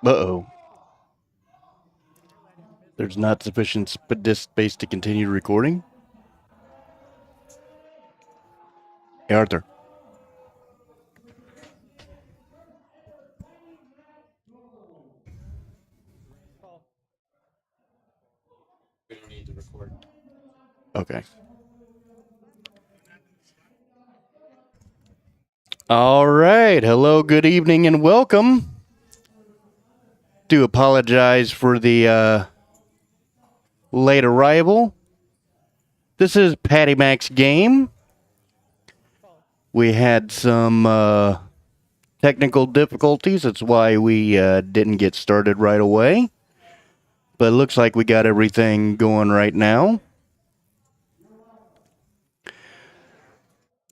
Uh-oh. There's not sufficient disk space to continue recording. Hey, Arthur. We don't need to record. Okay. All right. Hello, good evening, and welcome. Do apologize for the late arrival. This is Patty Mac's game. We had some technical difficulties. That's why we didn't get started right away. But it looks like we got everything going right now.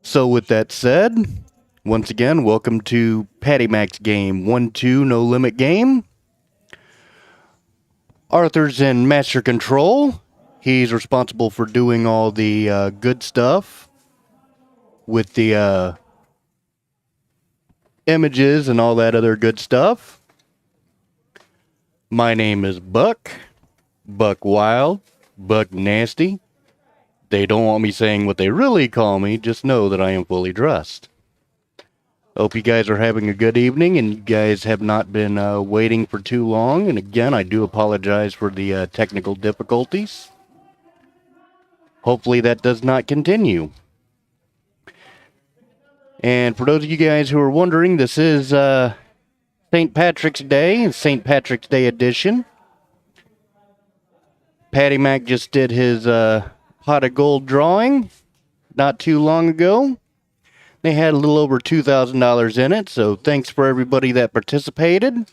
So with that said, once again, welcome to Patty Mac's game. 1-2 no limit game. Arthur's in master control. He's responsible for doing all the good stuff with the images and all that other good stuff. My name is Buck. Buck Wild. Buck Nasty. They don't want me saying what they really call me. Just know that I am fully dressed. Hope you guys are having a good evening, and you guys have not been waiting for too long. And again, I do apologize for the technical difficulties. Hopefully that does not continue. And for those of you guys who are wondering, this is St. Patrick's Day, St. Patrick's Day edition. Patty Mac just did his pot of gold drawing not too long ago. They had a little over $2,000 in it, so thanks for everybody that participated.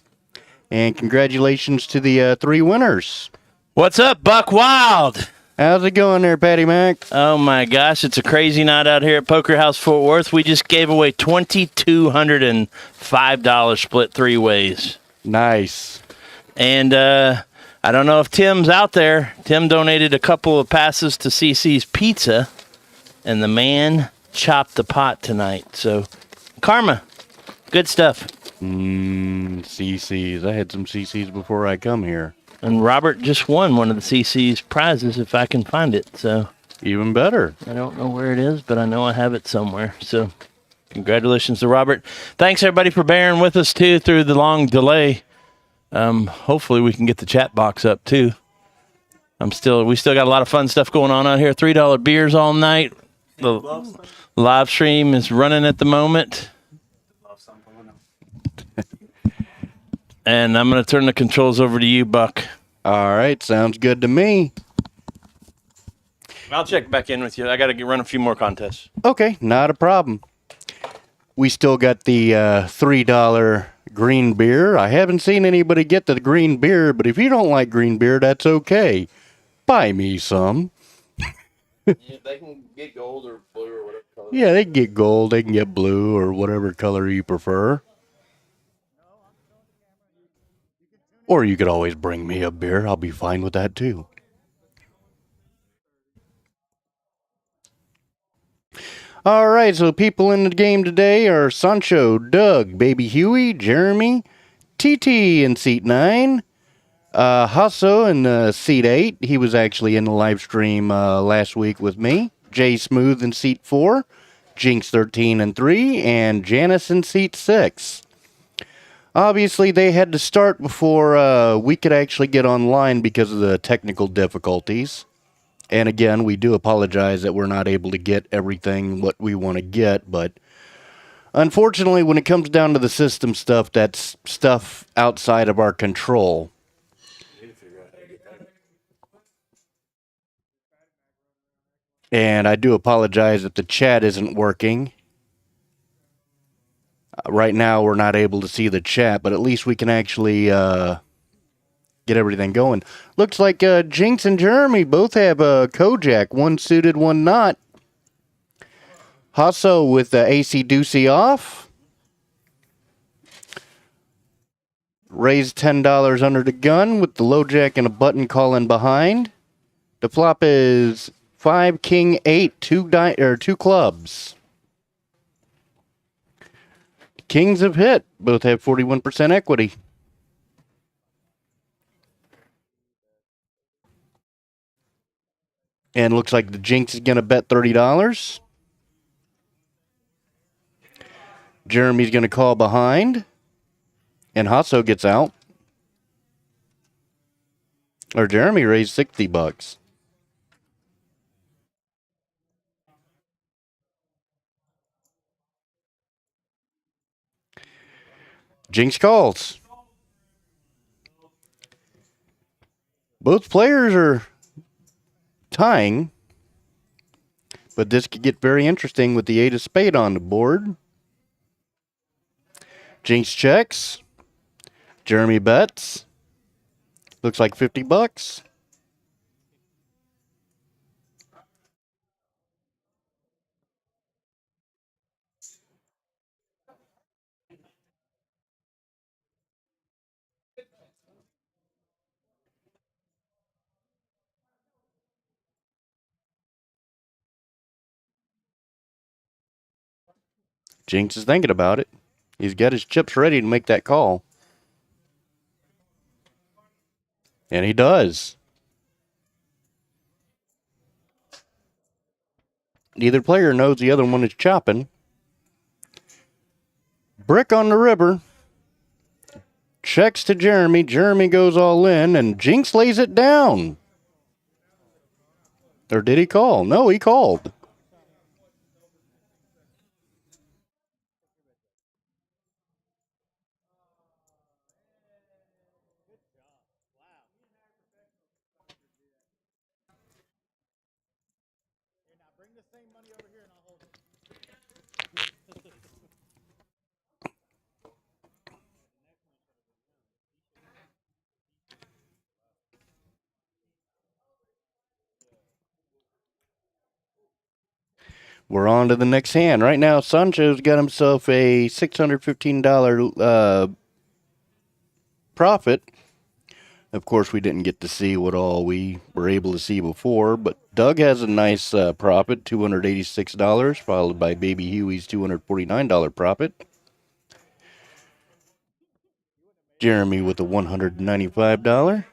And congratulations to the 3 winners. What's up, Buck Wild? How's it going there, Patty Mac? Oh my gosh, it's a crazy night out here at Poker House Fort Worth. We just gave away $2,205 split 3 ways. Nice. And I don't know if Tim's out there. Tim donated a couple of passes to CC's Pizza, and the man chopped the pot tonight. So, karma. Good stuff. CC's. I had some CC's before I come here. And Robert just won one of the CC's prizes, if I can find it. So even better. I don't know where it is, but I know I have it somewhere. So congratulations to Robert. Thanks, everybody, for bearing with us, too, through the long delay. Hopefully we can get the chat box up, too. We still got a lot of fun stuff going on out here. $3 beers all night. The live stream is running at the moment. And I'm going to turn the controls over to you, Buck. All right, sounds good to me. I'll check back in with you. I got to run a few more contests. Okay, not a problem. We still got the $3 green beer. I haven't seen anybody get the green beer, but if you don't like green beer, that's okay. Buy me some. Yeah, they can get gold or blue or whatever color. Yeah, they can get gold, they can get blue, or whatever color you prefer. Or you could always bring me a beer. I'll be fine with that, too. All right, so people in the game today are Sancho, Doug, Baby Huey, Jeremy, TT in seat 9, Hasso in seat 8. He was actually in the live stream last week with me. Jay Smooth in seat 4, Jinx 13 and 3, and Janice in seat 6. Obviously, they had to start before we could actually get online because of the technical difficulties. And again, we do apologize that we're not able to get everything what we want to get, but unfortunately, when it comes down to the system stuff, that's stuff outside of our control. And I do apologize if the chat isn't working. Right now, we're not able to see the chat, but at least we can actually get everything going. Looks like Jinx and Jeremy both have a Kojak, one suited, one not. Hasso with the AC Doocy off. Raised $10 under the gun with the low jack and a button call in behind. The flop is 5, King, 8, 2 clubs. Kings have hit. Both have 41% equity. And looks like the Jinx is going to bet $30. Jeremy's going to call behind. And Hasso gets out. Or Jeremy raised $60. Jinx calls. Both players are tying. But this could get very interesting with the 8 of spade on the board. Jinx checks. Jeremy bets. Looks like $50. Jinx is thinking about it. He's got his chips ready to make that call. And he does. Neither player knows the other one is chopping. Brick on the river. Checks to Jeremy. Jeremy goes all in, and Jinx lays it down. Or did he call? No, he called. We're on to the next hand. Right now, Sancho's got himself a $615 profit. Of course, we didn't get to see what all we were able to see before, but Doug has a nice profit, $286, followed by Baby Huey's $249 profit. Jeremy with a $195.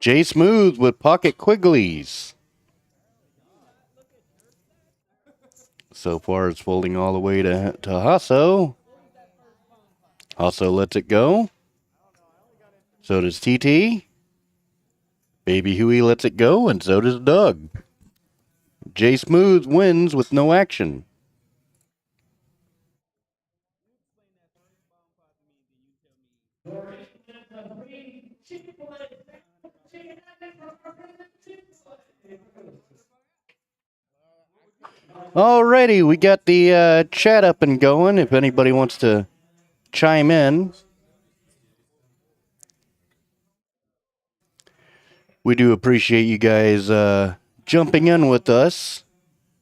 Jay Smooth with Pocket Quigglies. So far, it's folding all the way to Hasso. Hasso lets it go. So does TT. Baby Huey lets it go, and so does Doug. Jay Smooth wins with no action. Alrighty, we got the chat up and going. If anybody wants to chime in, we do appreciate you guys jumping in with us.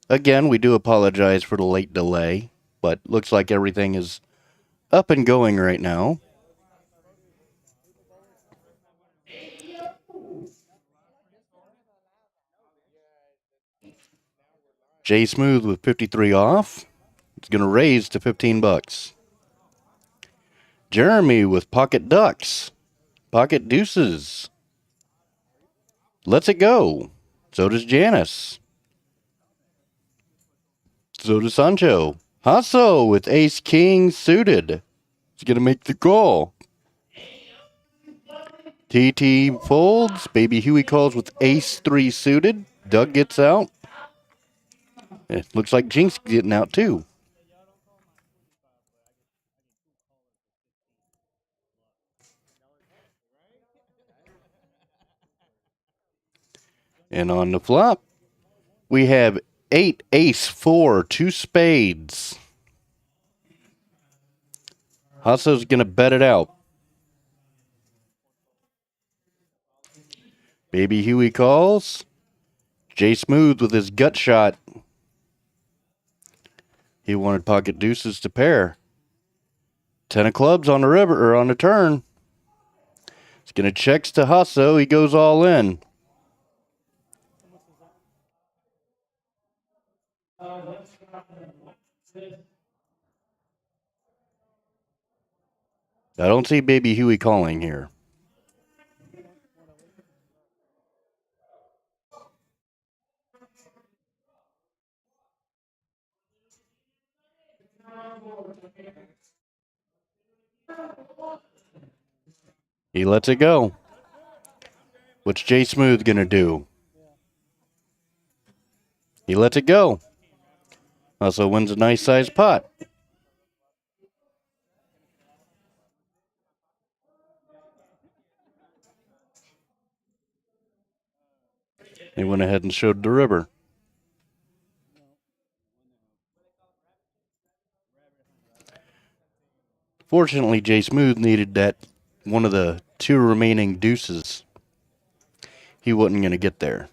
Again, we do apologize for the late delay, but looks like everything is up and going right now. Jay Smooth with 53 off. It's going to raise to $15. Jeremy with Pocket Ducks. Pocket Deuces. Lets it go. So does Janice. So does Sancho. Hasso with Ace King suited. He's going to make the call. TT folds. Baby Huey calls with Ace 3 suited. Doug gets out. It looks like Jinx getting out too. And on the flop, we have 8 Ace 4 2 spades. Hasso's going to bet it out. Baby Huey calls. Jay Smooth with his gut shot. He wanted Pocket Deuces to pair. 10 of clubs on the river, or on the turn. He's going to checks to Hasso. He goes all in. I don't see Baby Huey calling here. He lets it go. What's Jay Smooth going to do? He lets it go. Also wins a nice sized pot. He went ahead and showed the river. Fortunately, Jay Smooth needed that one of the two remaining deuces. He wasn't going to get there.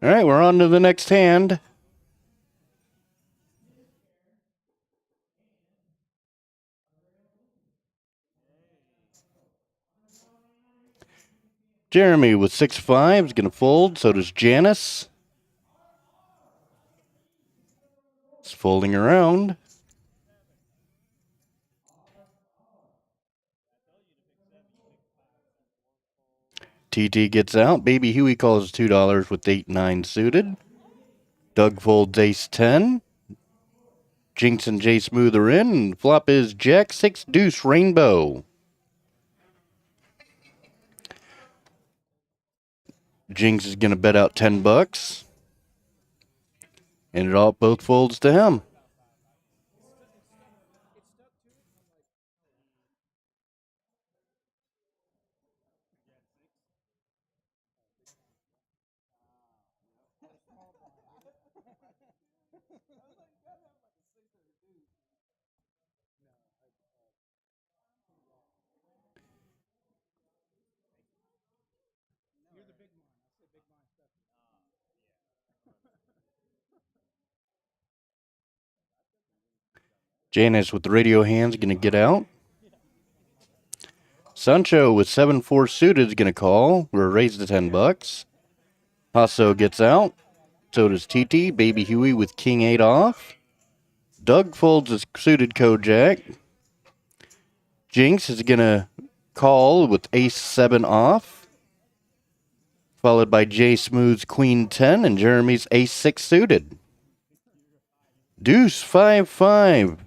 All right, we're on to the next hand. Jeremy with 6-5 is going to fold. So does Janice. It's folding around. TT gets out. Baby Huey calls $2 with 8-9 suited. Doug folds ace-10. Jinx and Jay Smooth are in. And flop is Jack-6 deuce rainbow. Jinx is going to bet out $10. And it all both folds to him. Janice with the radio hands going to get out. Sancho with 7-4 suited is going to call. We're raised to $10. Hasso gets out. So does TT. Baby Huey with King-8 off. Doug folds his suited Kojak. Jinx is going to call with ace-7 off. Followed by Jay Smooth's Queen-10 and Jeremy's ace-6 suited. Deuce 5-5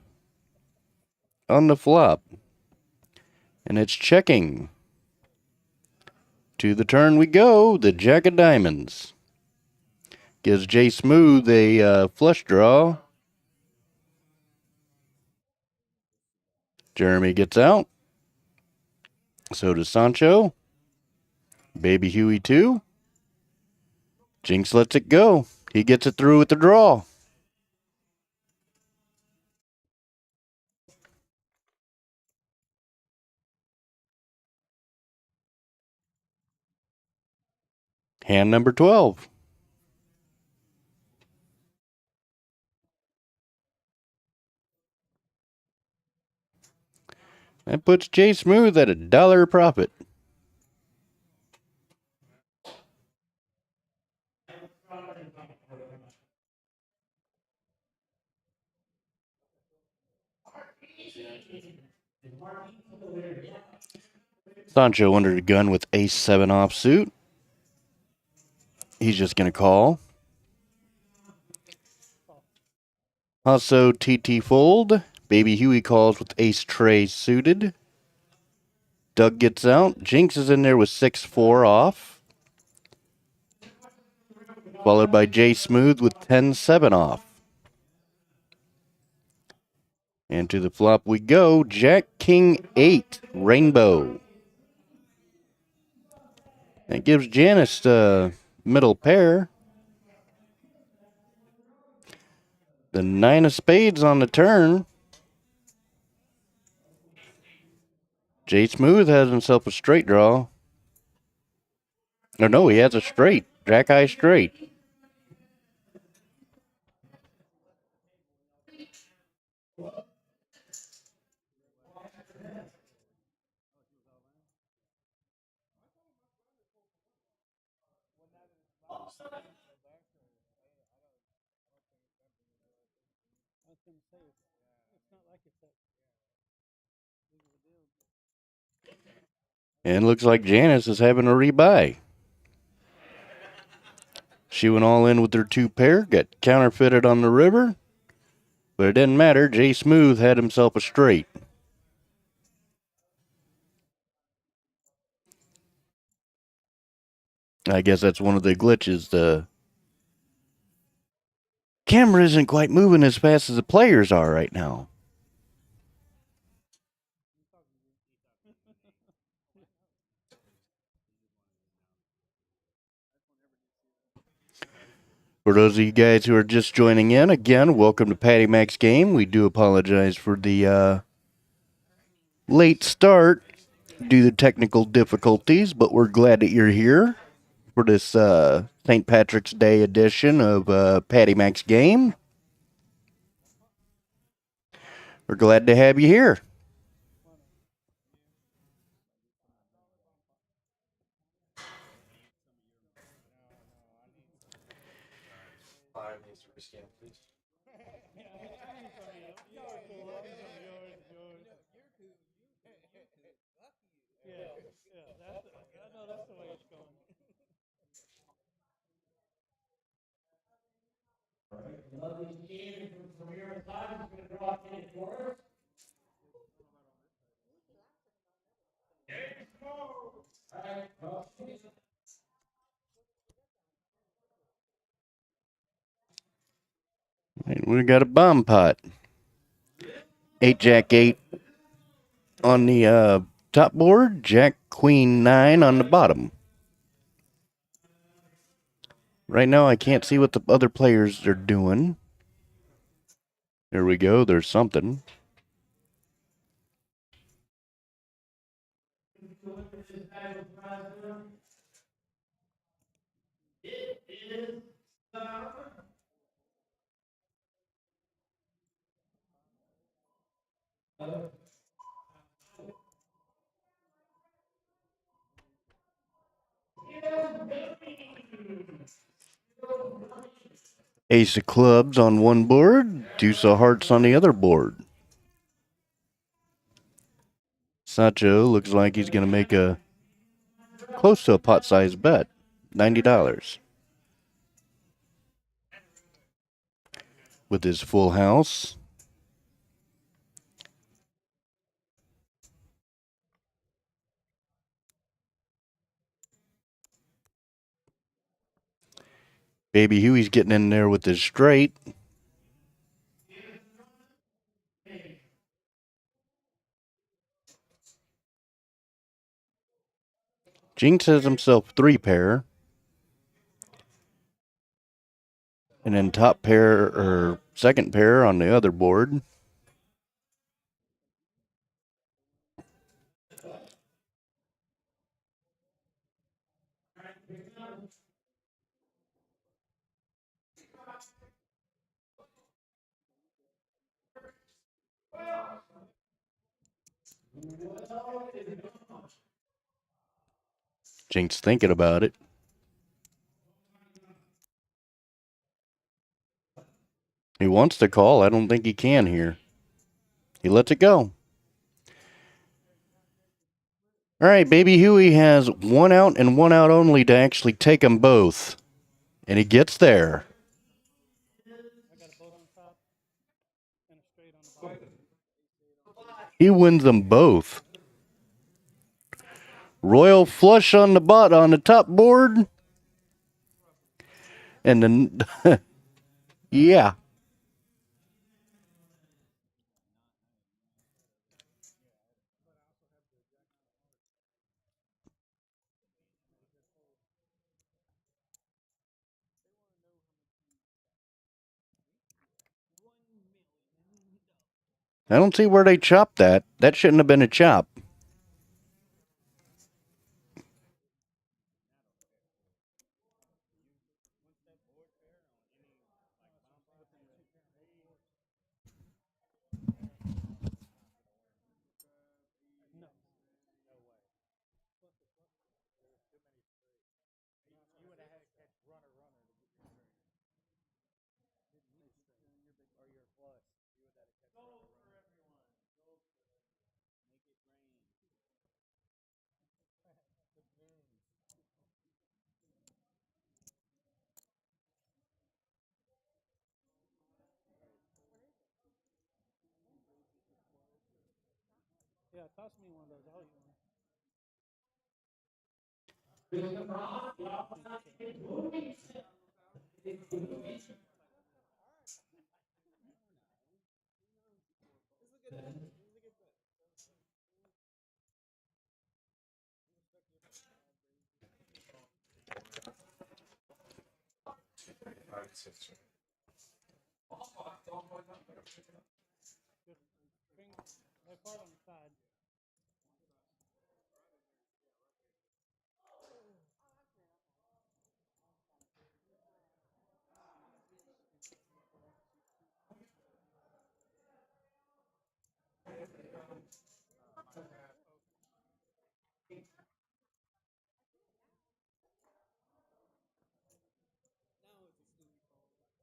on the flop. And it's checking. To the turn we go. The Jack of Diamonds. Gives Jay Smooth a flush draw. Jeremy gets out. So does Sancho. Baby Huey too. Jinx lets it go. He gets it through with the draw. Hand number 12. That puts Jay Smooth at $1 profit. Sancho under the gun with ace-7 offsuit. He's just going to call. Also, TT fold. Baby Huey calls with ace-tray suited. Doug gets out. Jinx is in there with 6-4 off. Followed by Jay Smooth with 10-7 off. And to the flop we go. Jack King 8 rainbow. That gives Janice the middle pair. The 9 of spades on the turn. Jay Smooth has himself a straight draw. No, he has a straight. Jack-high straight. And looks like Janice is having a rebuy. She went all in with her 2 pair, got counterfeited on the river, but it didn't matter. Jay Smooth had himself a straight. I guess that's one of the glitches. The camera isn't quite moving as fast as the players are right now. For those of you guys who are just joining in, again, welcome to Patty Mac's Game. We do apologize for the late start due to technical difficulties, but we're glad that you're here for this St. Patrick's Day edition of Patty Mac's Game. We're glad to have you here. We got a bomb pot. 8 Jack 8 on the top board, Jack Queen 9 on the bottom. Right now, I can't see what the other players are doing. There we go. There's something. Ace of clubs on one board, deuce of hearts on the other board. Sancho looks like he's going to make a close to a pot-sized bet, $90. With his full house. Baby Huey's getting in there with his straight. Jinx has himself 3 pair. And then top pair or second pair on the other board. Jinx thinking about it. He wants to call. I don't think he can here. He lets it go. All right, Baby Huey has 1 out and 1 out only to actually take them both. And he gets there. He wins them both. Royal flush on the top board. And then, yeah. I don't see where they chopped that. That shouldn't have been a chop.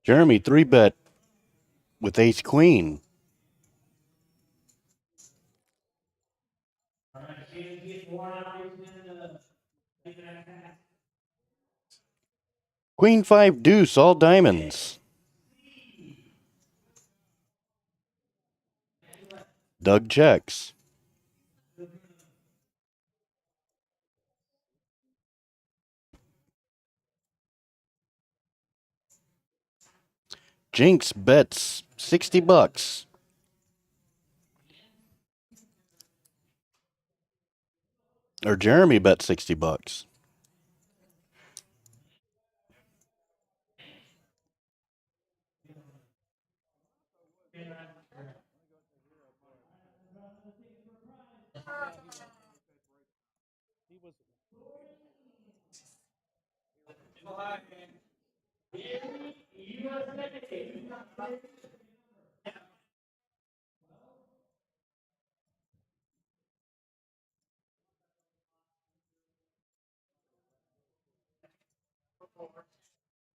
Jeremy, 3-bet with ace queen. Queen 5 deuce, all diamonds. Doug checks. Jinx bets $60. Or Jeremy bet $60.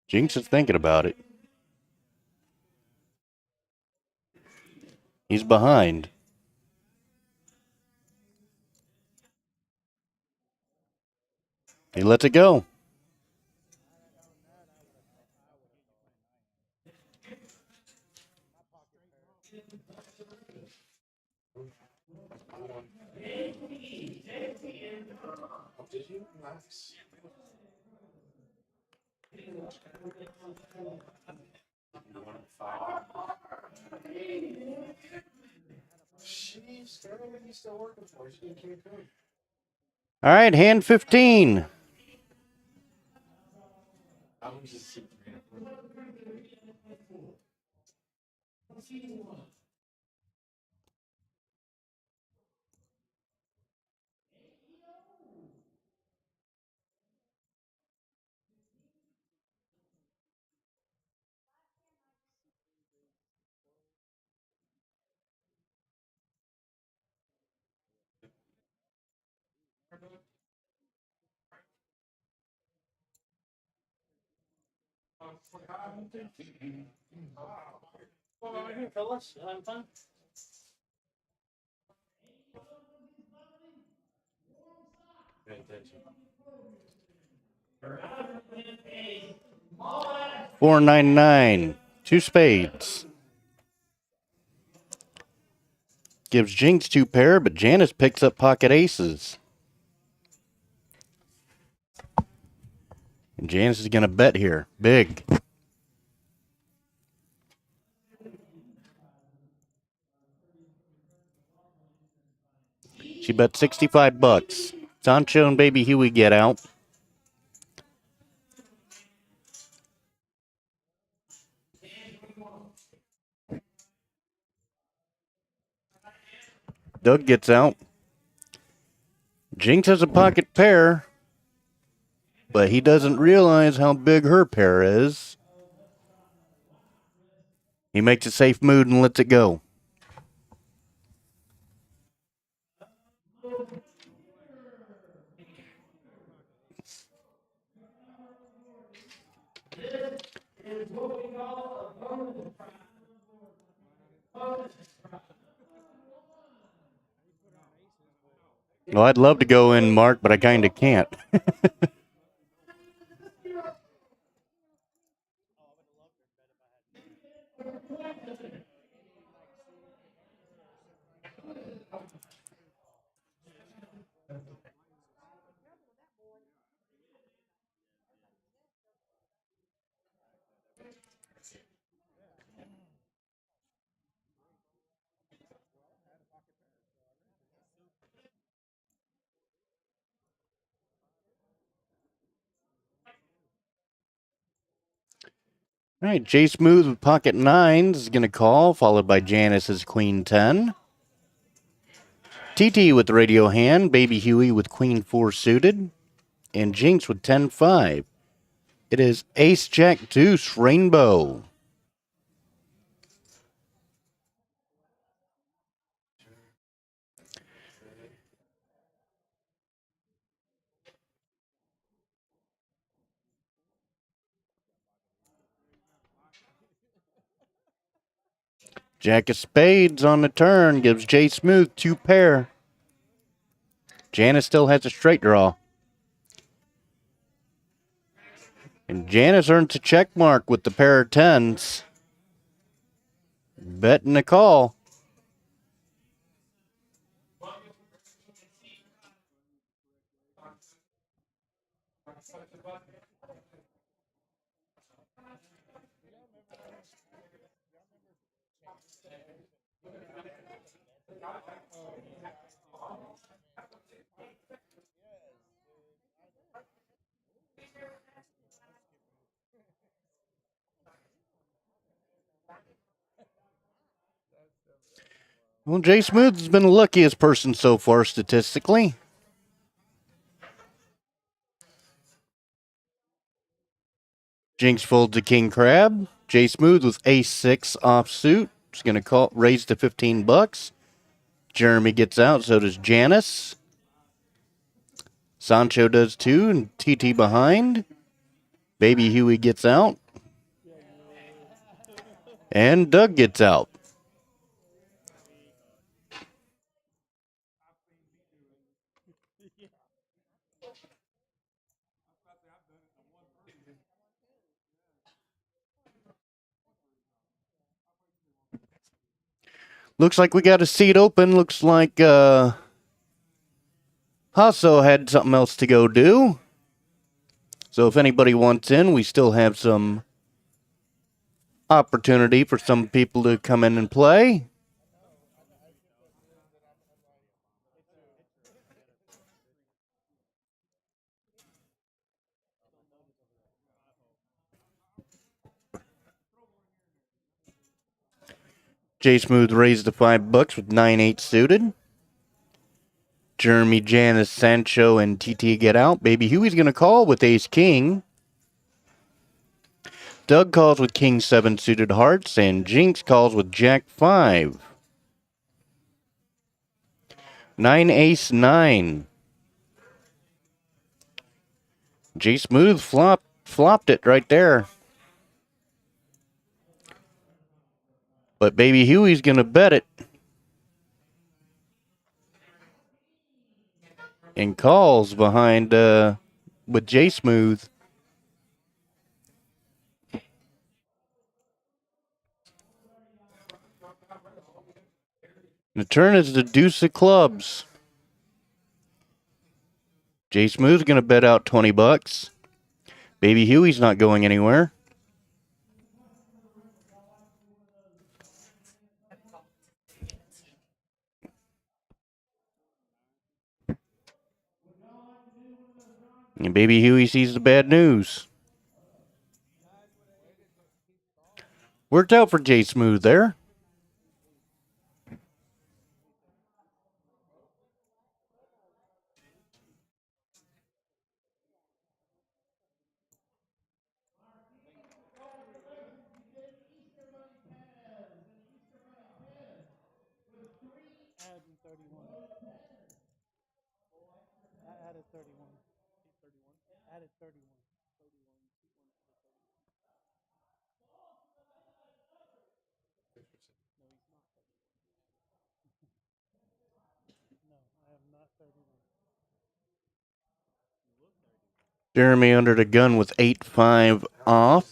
Jinx is thinking about it. He's behind. He lets it go. All right, hand 15. $4.99. 2 spades. Gives Jinx 2 pair, but Janice picks up pocket aces. And Janice is going to bet here. Big. She bet $65. Sancho and Baby Huey get out. Doug gets out. Jinx has a pocket pair, but he doesn't realize how big her pair is. He makes a safe move and lets it go. Well, I'd love to go in, Mark, but I kind of can't. All right, Jay Smooth with pocket nines is going to call, followed by Janice's queen 10. TT with the radio hand, Baby Huey with queen 4 suited, and Jinx with 10-5. It is Ace Jack Deuce Rainbow. Jack of Spades on the turn gives Jay Smooth 2 pair. Janice still has a straight draw. And Janice earns a check mark with the pair of 10s. Betting a call. Well, Jay Smooth has been the luckiest person so far statistically. Jinx folds to King Crab. Jay Smooth with Ace-6 offsuit. He's going to raise to $15. Jeremy gets out, so does Janice. Sancho does too, and TT behind. Baby Huey gets out. And Doug gets out. Looks like we got a seat open. Looks like Hasso had something else to go do. So if anybody wants in, we still have some opportunity for some people to come in and play. Jay Smooth raised to $5 with 9-8 suited. Jeremy, Janice, Sancho, and TT get out. Baby Huey's going to call with Ace-King. Doug calls with King-7 suited hearts, and Jinx calls with Jack-5. 9-Ace-9. Jay Smooth flopped it right there. But Baby Huey's going to bet it. And calls behind with Jay Smooth. The turn is the deuce of clubs. Jay Smooth's going to bet out $20. Baby Huey's not going anywhere. And Baby Huey sees the bad news. Worked out for Jay Smooth there. Jeremy under the gun with 8-5 off.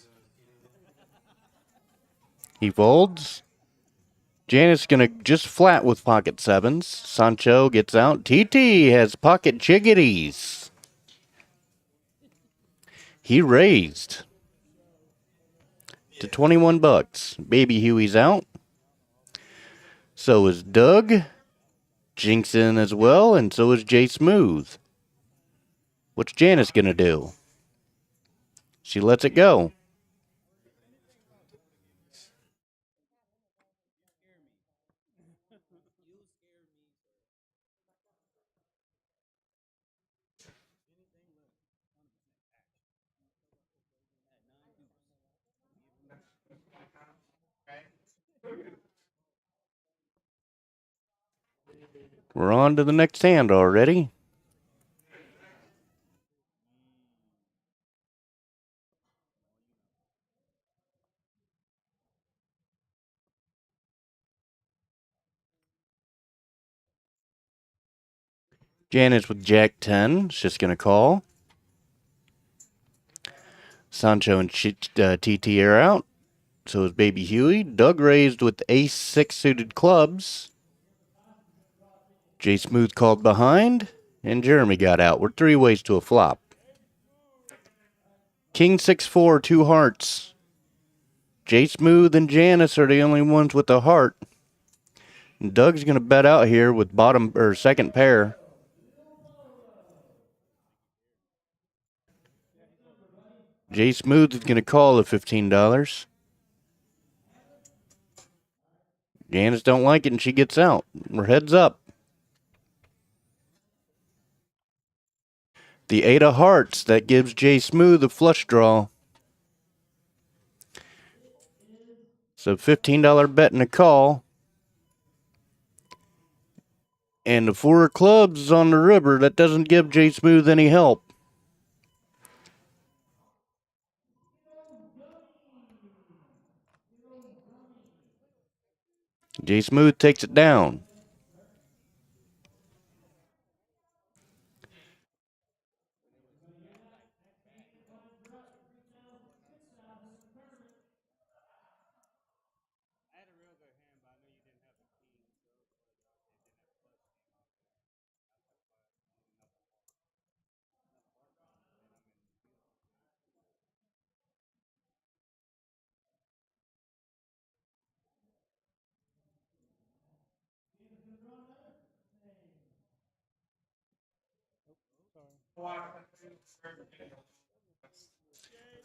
He folds. Janice gonna just flat with pocket 7s. Sancho gets out. TT has pocket chickadees. He raised to $21. Baby Huey's out. So is Doug. Jinx in as well, and so is Jay Smooth. What's Janice gonna do? She lets it go. We're on to the next hand already. Janice with Jack 10 is just going to call. Sancho and TT are out. So is Baby Huey. Doug raised with Ace 6 suited clubs. Jay Smooth called behind. And Jeremy got out. We're 3 ways to a flop. King 6-4, 2 hearts. Jay Smooth and Janice are the only ones with a heart. And Doug's going to bet out here with bottom or second pair. Jay Smooth is going to call the $15. Janice don't like it and she gets out. We're heads up. The 8 of hearts, that gives Jay Smooth a flush draw. So $15 bet and a call. And the 4 of clubs is on the river. That doesn't give Jay Smooth any help. Jay Smooth takes it down.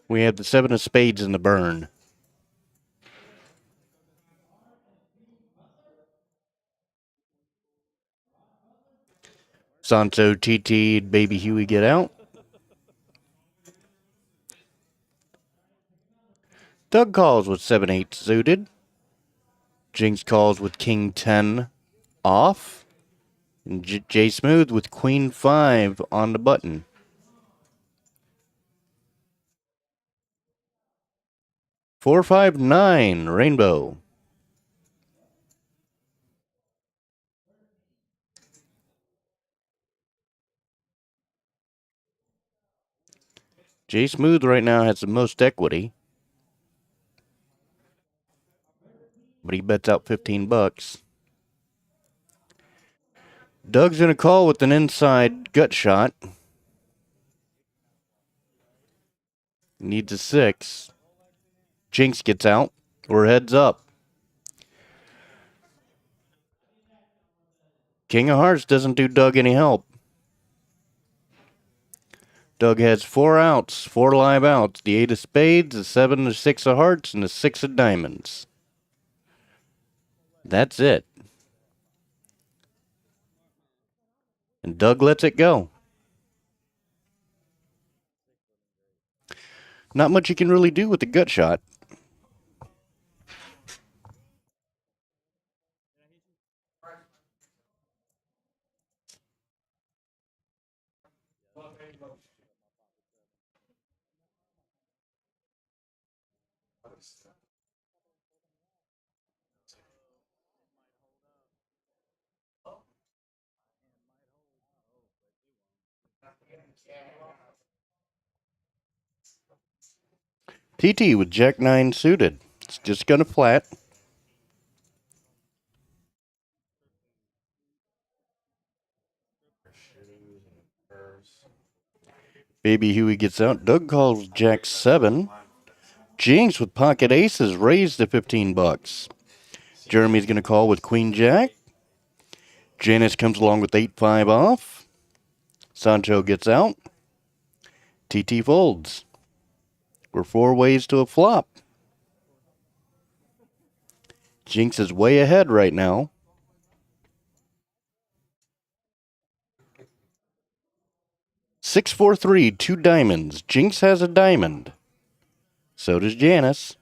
We have the 7 of spades in the burn. Santo, TT, and Baby Huey get out. Doug calls with 7-8 suited. Jinx calls with King 10 off. And Jay Smooth with Queen 5 on the button. Four, 5, 9, rainbow. Jay Smooth right now has the most equity. But he bets out $15. Doug's going to call with an inside gut shot. Needs a 6. Jinx gets out. We're heads up. King of Hearts doesn't do Doug any help. Doug has 4 outs, 4 live outs. The 8 of spades, the 7, the 6 of hearts, and the 6 of diamonds. That's it. And Doug lets it go. Not much you can really do with the gut shot. TT with Jack 9 suited. It's just going to flat. Baby Huey gets out. Doug calls Jack 7. Jinx with pocket aces raised to $15. Jeremy's going to call with Queen Jack. Janice comes along with 8-5 off. Sancho gets out. TT folds. We're 4 ways to a flop. Jinx is way ahead right now. 6-4-3, 2 diamonds. Jinx has a diamond. So does Janice.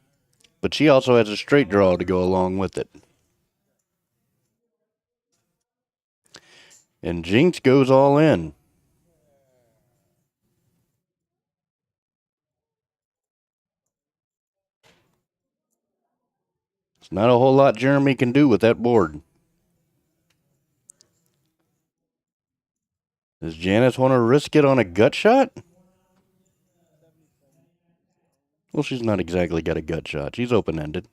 But she also has a straight draw to go along with it. And Jinx goes all in. It's not a whole lot Jeremy can do with that board. Does Janice want to risk it on a gut shot? Well, she's not exactly got a gut shot. She's open-ended.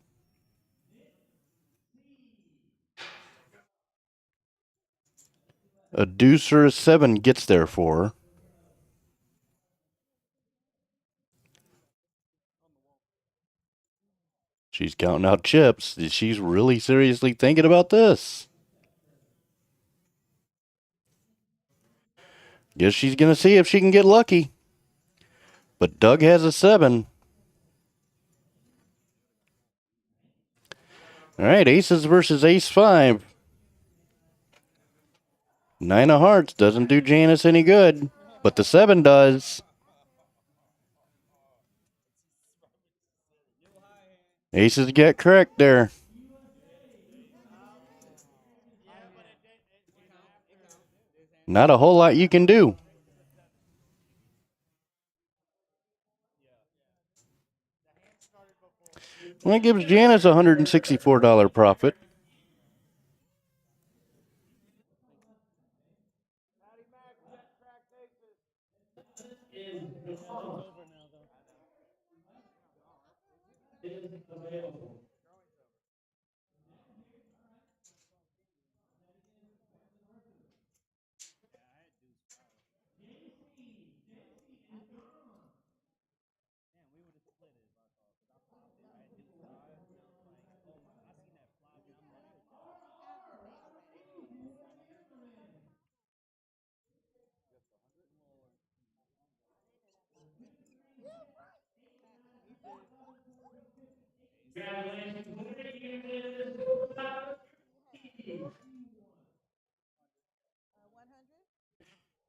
A deuce or a 7 gets there for her. She's counting out chips. She's really seriously thinking about this. Guess she's going to see if she can get lucky. But Doug has a 7. All right, aces versus ace 5. 9 of hearts doesn't do Janice any good, but the 7 does. Aces get correct there. Not a whole lot you can do. Well, that gives Janice a $164 profit.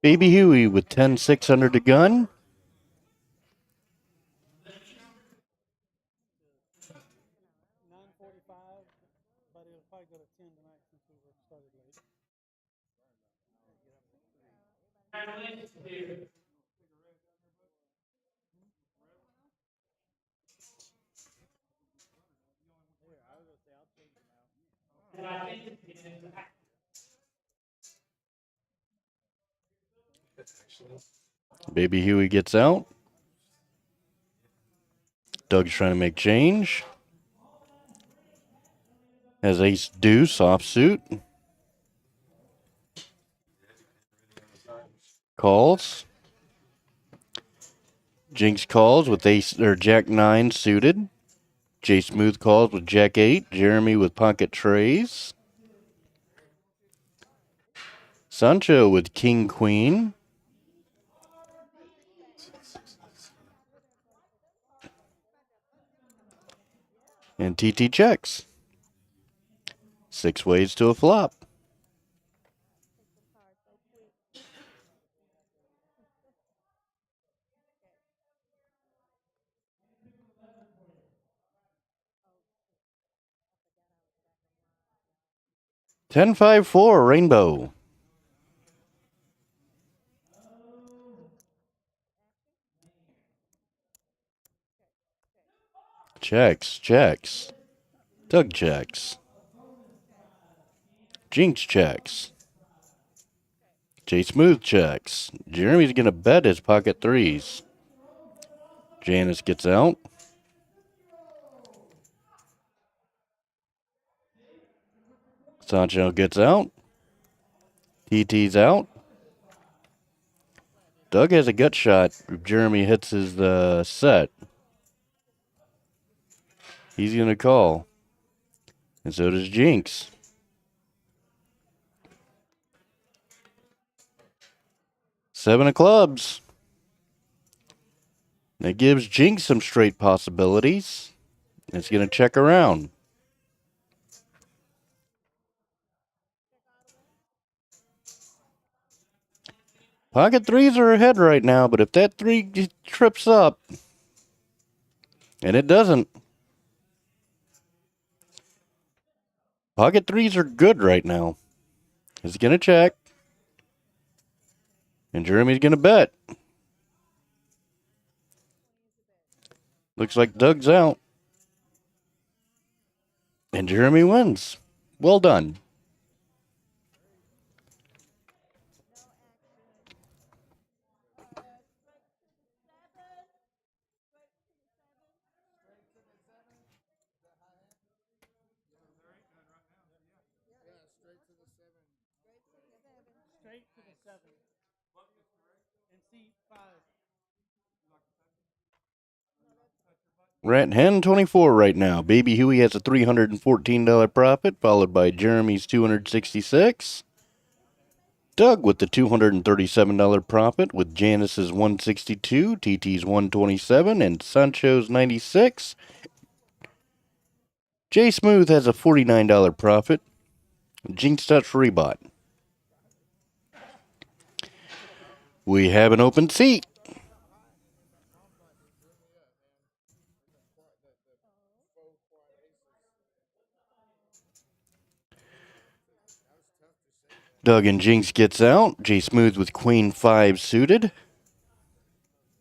Baby Huey with 10-6 under the gun. Baby Huey gets out. Doug's trying to make change. Has ace deuce offsuit. Calls. Jinx calls with ace or jack 9 suited. J Smooth calls with jack 8. Jeremy with pocket trays. Sancho with king queen. And TT checks. 6 ways to a flop. Ten five four rainbow. Checks, checks. Doug checks. Jinx checks. J Smooth checks. Jeremy's going to bet his pocket threes. Janice gets out. Sancho gets out. TT's out. Doug has a gut shot if Jeremy hits his set. He's going to call. And so does Jinx. Seven of clubs. That gives Jinx some straight possibilities. It's going to check around. Pocket threes are ahead right now, but if that three trips up, and it doesn't, pocket threes are good right now. He's going to check, and Jeremy's going to bet. Looks like Doug's out, and Jeremy wins. Well done. We're at Hen 24 right now. Baby Huey has a $314 profit, followed by Jeremy's $266. Doug with the $237 profit, with Janice's $162, TT's $127, and Sancho's $96. J Smooth has a $49 profit. Jinx Touch Rebot. We have an open seat. Doug and Jinx gets out. J Smooth with Queen 5 suited.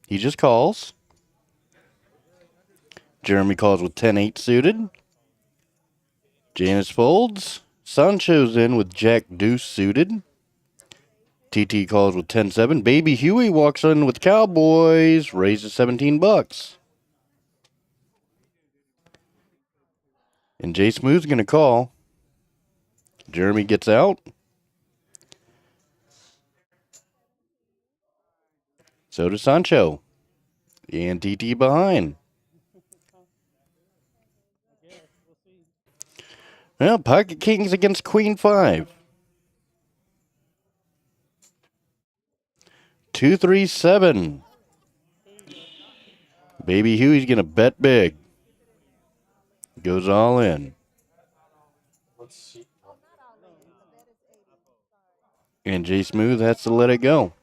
He just calls. Jeremy calls with 10-8 suited. Janice folds. Sancho's in with Jack Deuce suited. TT calls with 10-7. Baby Huey walks in with Cowboys. Raises $17. And J Smooth's going to call. Jeremy gets out. So does Sancho. And TT behind. Well, Pocket Kings against Queen 5. 2-3-7. Baby Huey's going to bet big. Goes all in. And J Smooth has to let it go.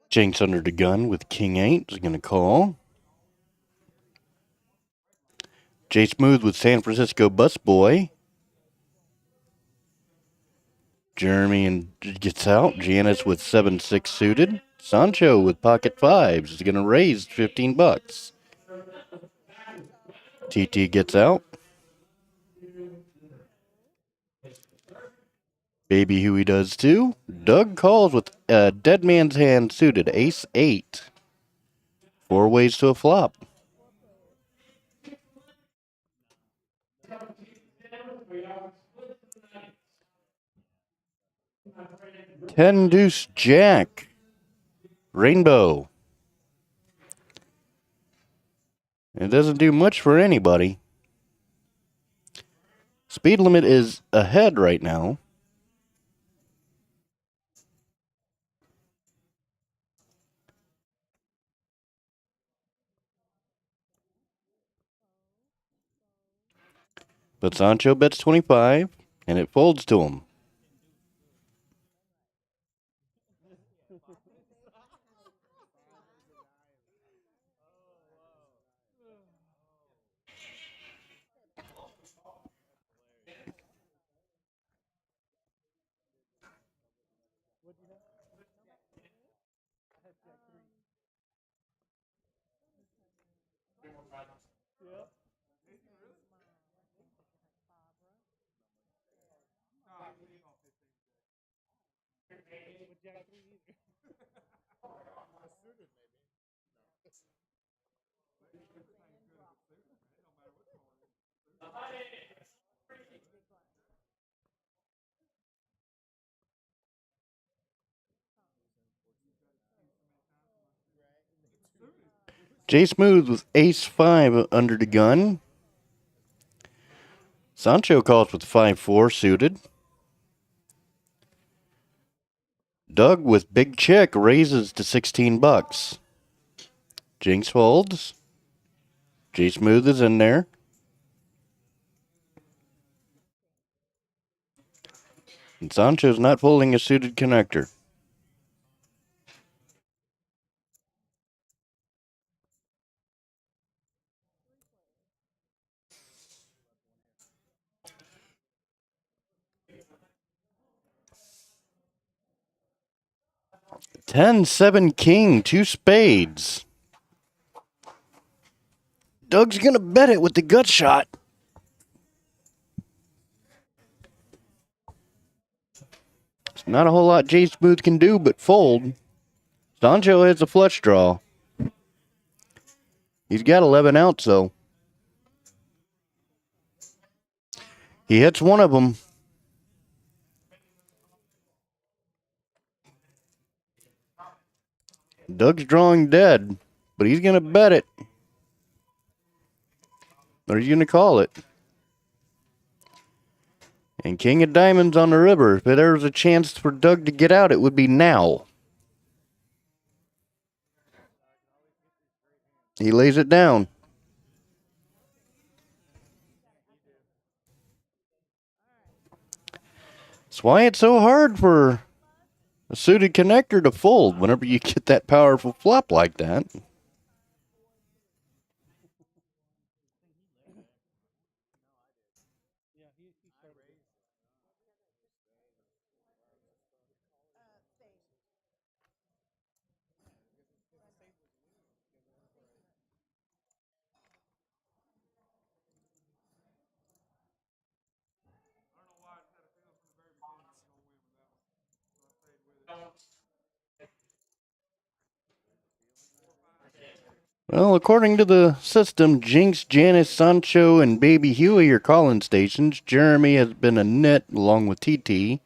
Jinx under the gun with King 8 is going to call. J Smooth with San Francisco Busboy. Jeremy and gets out. Janice with 7-6 suited. Sancho with pocket 5s is going to raise $15. TT gets out. Baby Huey does too. Doug calls with a dead man's hand suited. Ace 8. 4 ways to a flop. 10 deuce jack. Rainbow. It doesn't do much for anybody. Speed limit is ahead right now. But Sancho bets 25, and it folds to him. J Smooth with ace-5 under the gun. Sancho calls with 5-4 suited. Doug with big check raises to 16 bucks. Jinx folds. J Smooth is in there. And Sancho's not folding a suited connector. Ten, 7, king, 2 spades. Doug's gonna bet it with the gut shot. It's not a whole lot J Smooth can do but fold. Sancho has a flush draw. He's got 11 outs though. He hits one of them. Doug's drawing dead, but he's gonna bet it. Or he's gonna call it. And king of diamonds on the river. If there was a chance for Doug to get out, it would be now. He lays it down. That's why it's so hard for a suited connector to fold whenever you get that powerful flop like that. Well, according to the system, Jinx, Janice, Sancho, and Baby Huey are calling stations. Jeremy has been a nit along with TT.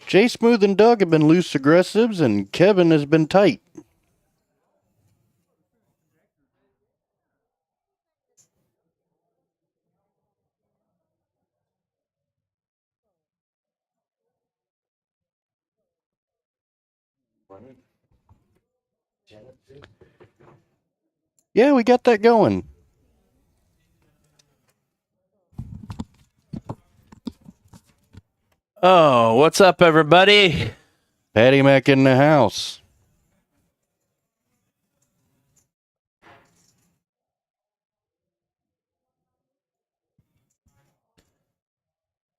J Smooth and Doug have been loose aggressives, and Kevin has been tight. Yeah, we got that going. Oh, what's up, everybody? Patty Mac in the house.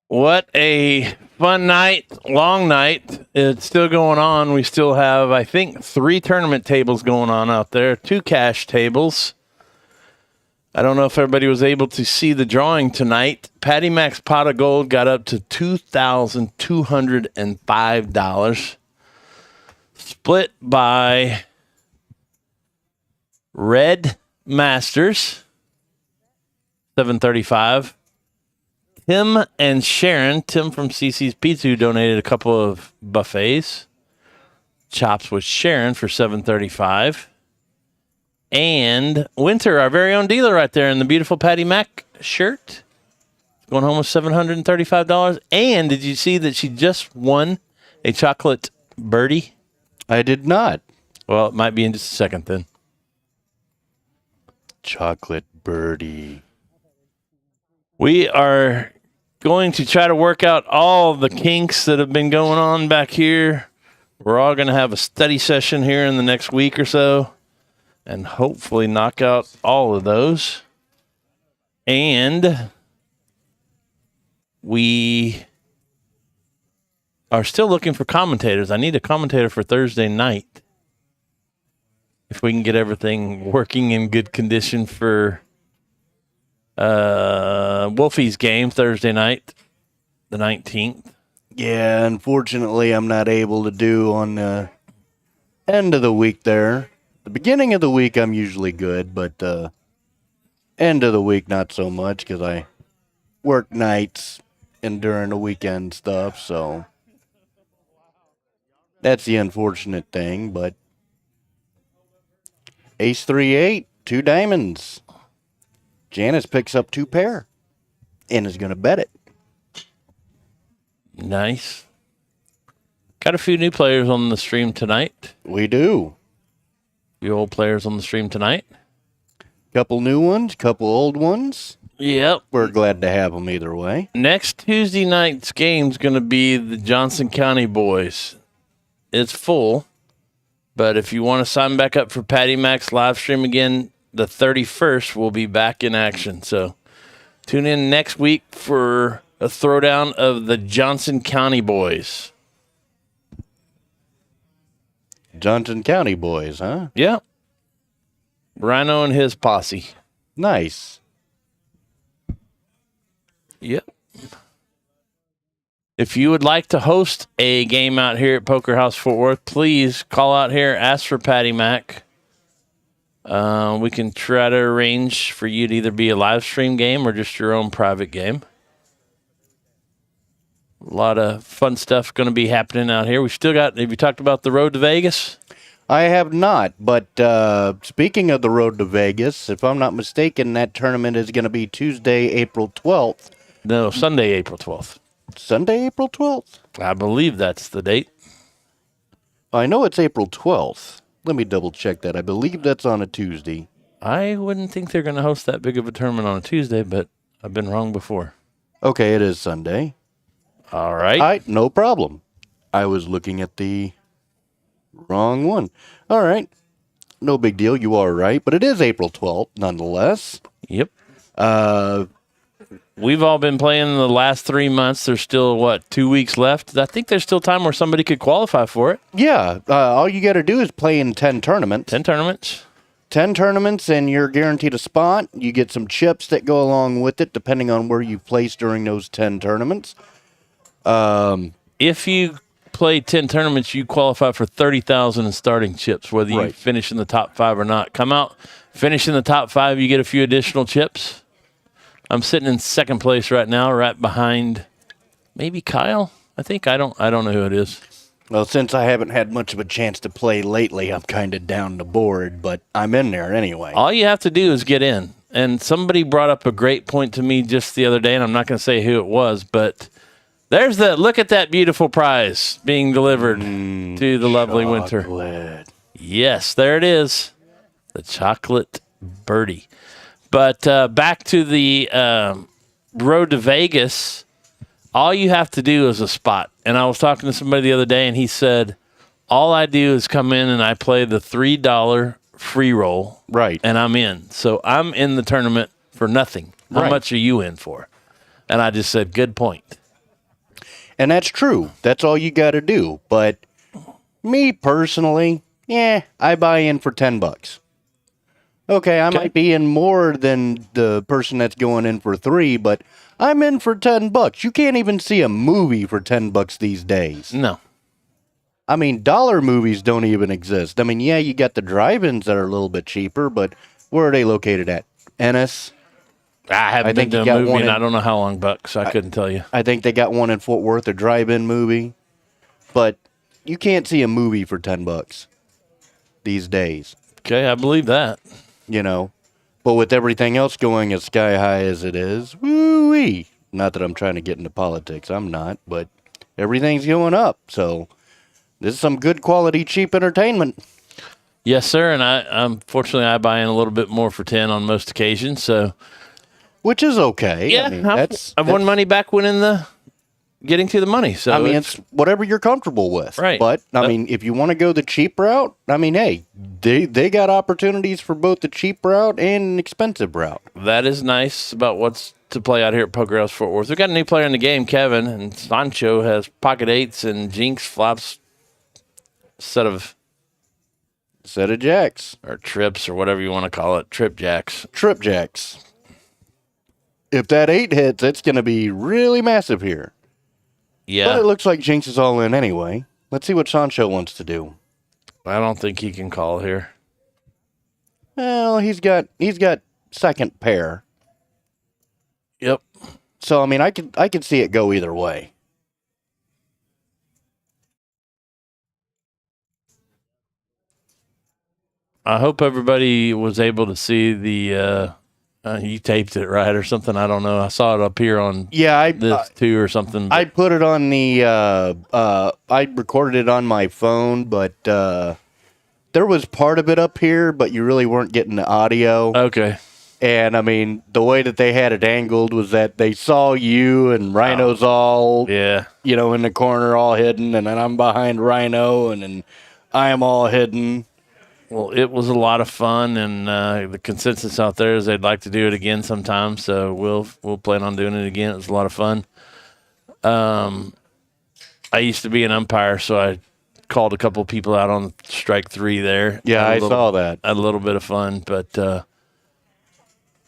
What a fun night, long night. It's still going on. We still have, I think, 3 tournament tables going on out there, 2 cash tables. I don't know if everybody was able to see the drawing tonight. Patty Mac's pot of gold got up to $2,205. Split by Red Masters, $735. Tim and Sharon, Tim from CC's Pizza, who donated a couple of buffets. Chops with Sharon for $735. And Winter, our very own dealer right there in the beautiful Patty Mac shirt, going home with $735. And did you see that she just won a chocolate birdie? I did not. Well, it might be in just a second then. Chocolate birdie. We are going to try to work out all the kinks that have been going on back here. We're all going to have a study session here in the next week or so and hopefully knock out all of those. And we are still looking for commentators. I need a commentator for Thursday night. If we can get everything working in good condition for Wolfie's game Thursday night, the 19th. Yeah, unfortunately, I'm not able to do on the end of the week there. The beginning of the week, I'm usually good, but end of the week, not so much, because I work nights and during the weekend stuff, so that's the unfortunate thing, but Ace 3-8, 2 diamonds. Janice picks up 2 pair and is going to bet it. Nice. Got a few new players on the stream tonight. We do. Few old players on the stream tonight. Couple new ones, couple old ones. Yep. We're glad to have them either way. Next Tuesday night's game's going to be the Johnson County boys. It's full, but if you want to sign back up for Patty Mac's live stream again, the 31st will be back in action. So tune in next week for a throwdown of the Johnson County boys. Johnson County boys, huh? Yeah. Rhino and his posse. Nice. Yep. If you would like to host a game out here at Poker House Fort Worth, please call out here, ask for Patty Mac. We can try to arrange for you to either be a live stream game or just your own private game. A lot of fun stuff going to be happening out here. We've still got, have you talked about the road to Vegas? I have not, but speaking of the road to Vegas, if I'm not mistaken, that tournament is going to be Tuesday, April 12th. No, Sunday, April 12th. Sunday, April 12th? I believe that's the date. I know it's April 12th. Let me double check that. I believe that's on a Tuesday. I wouldn't think they're going to host that big of a tournament on a Tuesday, but I've been wrong before. Okay, it is Sunday. All right. No problem. I was looking at the wrong one. All right. No big deal. You are right, but it is April 12th nonetheless. Yep. We've all been playing the last 3 months. There's still, 2 weeks left? I think there's still time where somebody could qualify for it. Yeah. All you got to do is play in 10 tournaments. 10 tournaments. 10 tournaments, and you're guaranteed a spot. You get some chips that go along with it, depending on where you place during those 10 tournaments. If you play 10 tournaments, you qualify for 30,000 in starting chips, whether you Right. finish in the top 5 or not. Come out, finish in the top 5, you get a few additional chips. I'm sitting in second place right now, right behind maybe Kyle. I think I don't know who it is. Well, since I haven't had much of a chance to play lately, I'm kind of down the board, but I'm in there anyway. All you have to do is get in. And somebody brought up a great point to me just the other day, and I'm not going to say who it was, but look at that beautiful prize being delivered to the lovely Winter. Chocolate. Yes, there it is. The chocolate birdie. But back to the road to Vegas, all you have to do is a spot. And I was talking to somebody the other day, and he said, all I do is come in and I play the $3 free roll. Right. And I'm in. So I'm in the tournament for nothing. How much are you in for? And I just said, good point. And that's true. That's all you got to do. But me personally, I buy in for $10. Okay, I might be in more than the person that's going in for 3, but I'm in for $10. You can't even see a movie for $10 these days. No. I mean, dollar movies don't even exist. I mean, yeah, you got the drive-ins that are a little bit cheaper, but where are they located at? Ennis? I haven't been to a movie in I don't know how long, Bucks. I couldn't tell you. I think they got one in Fort Worth, a drive-in movie. But you can't see a movie for $10 these days. Okay, I believe that. You know, but with everything else going as sky high as it is, woo-wee. Not that I'm trying to get into politics. I'm not, but everything's going up. So this is some good quality, cheap entertainment. Yes, sir. And unfortunately, I buy in a little bit more for 10 on most occasions. So, which is okay. yeah, I mean, I've won money back winning getting to the money. So I mean, it's whatever you're comfortable with. Right. But I mean, if you want to go the cheap route, I mean, hey, they got opportunities for both the cheap route and an expensive route. That is nice about what's to play out here at Poker House Fort Worth. We've got a new player in the game, Kevin, and Sancho has pocket 8s and Jinx flops set of jacks. Or trips or whatever you want to call it, trip jacks. Trip jacks. If that 8 hits, it's going to be really massive here. Yeah. But it looks like Jinx is all in anyway. Let's see what Sancho wants to do. I don't think he can call here. Well, he's got second pair. Yep. So I mean, I could see it go either way. I hope everybody was able to see the. You taped it right or something. I don't know. I saw it up here on this too or something. I put it on the. I recorded it on my phone, but there was part of it up here, but you really weren't getting the audio. Okay. And I mean, the way that they had it angled was that they saw you and Rhino's all, Yeah. you know, in the corner, all hidden, and then I'm behind Rhino, and then I am all hidden. Well, it was a lot of fun, and the consensus out there is they'd like to do it again sometime. So we'll plan on doing it again. It was a lot of fun. I used to be an umpire, so I called a couple of people out on strike 3 there. Yeah, I saw that. Had a little bit of fun, but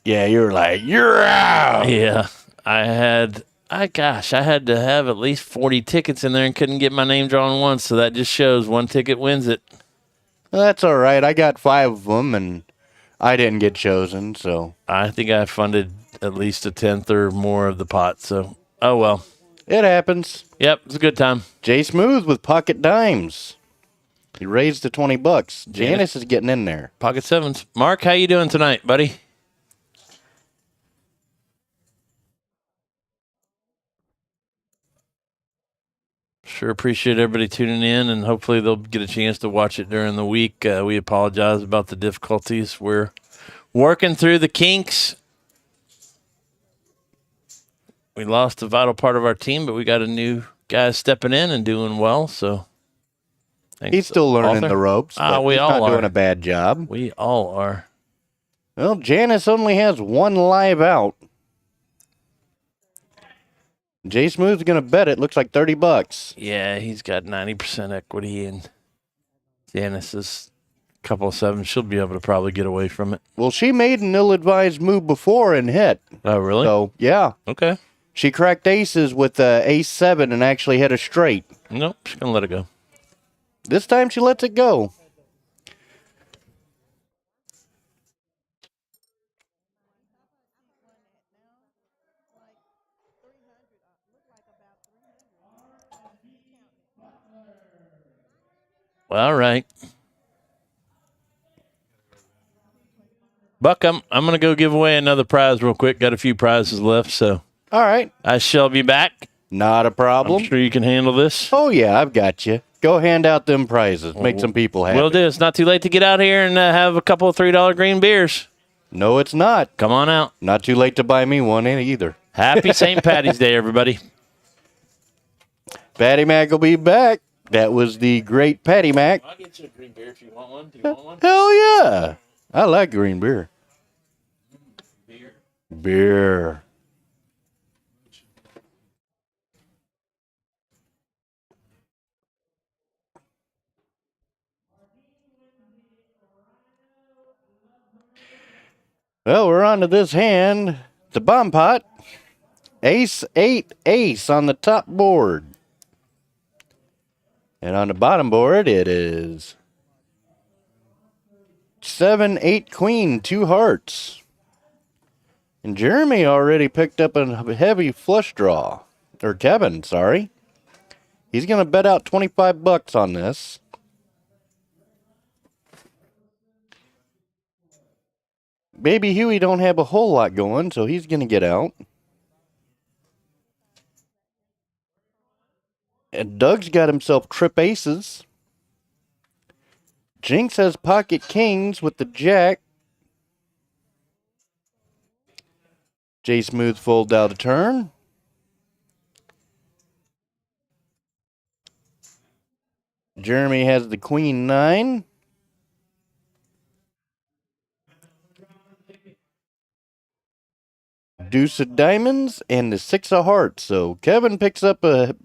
yeah, you were like, you're out. yeah, I had to have at least 40 tickets in there and couldn't get my name drawn once. So that just shows one ticket wins it. Well, that's all right. I got 5 of them, and I didn't get chosen, so. I think I funded at least a 10th or more of the pot. So, oh well. It happens. Yep, it's a good time. Jay Smooth with pocket dimes. He raised to $20. Janice is getting in there. Pocket sevens. Mark, how you doing tonight, buddy? Sure appreciate everybody tuning in, and hopefully they'll get a chance to watch it during the week. We apologize about the difficulties. We're working through the kinks. We lost a vital part of our team, but we got a new guy stepping in and doing well. So he's still learning the ropes. But we he's all not are doing a bad job. We all are. Well, Janice only has 1 live out. Jay Smooth's going to bet it. Looks like $30. Yeah, he's got 90% equity, and Janice is a couple of sevens. She'll be able to probably get away from it. Well, she made an ill-advised move before and hit. Oh, really? So, yeah. Okay. She cracked aces with ace-7 and actually hit a straight. Nope, she's going to let it go. This time she lets it go. Well, all right. Buck, I'm going to go give away another prize real quick. Got a few prizes left, so. All right. I shall be back. Not a problem. I'm sure you can handle this. Oh, yeah, I've got you. Go hand out them prizes. Make some people happy. Will do. It's not too late to get out here and have a couple of $3 green beers. No, it's not. Come on out. Not too late to buy me one either. Happy St. Patty's Day, everybody. Patty Mac will be back. That was the great Patty Mac. I'll get you a green beer if you want one. Do you want one? Hell yeah. I like green beer. Beer. Well, we're on to this hand. The bomb pot. Ace, 8, ace on the top board. And on the bottom board, it is 7, 8, queen, 2 hearts. And Jeremy already picked up a heavy flush draw. Or Kevin, sorry. He's going to bet out $25 on this. Baby Huey don't have a whole lot going, so he's going to get out. And Doug's got himself trip aces. Jinx has pocket kings with the jack. Jay Smooth folds out a turn. Jeremy has the queen 9. Deuce of diamonds and the 6 of hearts. So Kevin picks up the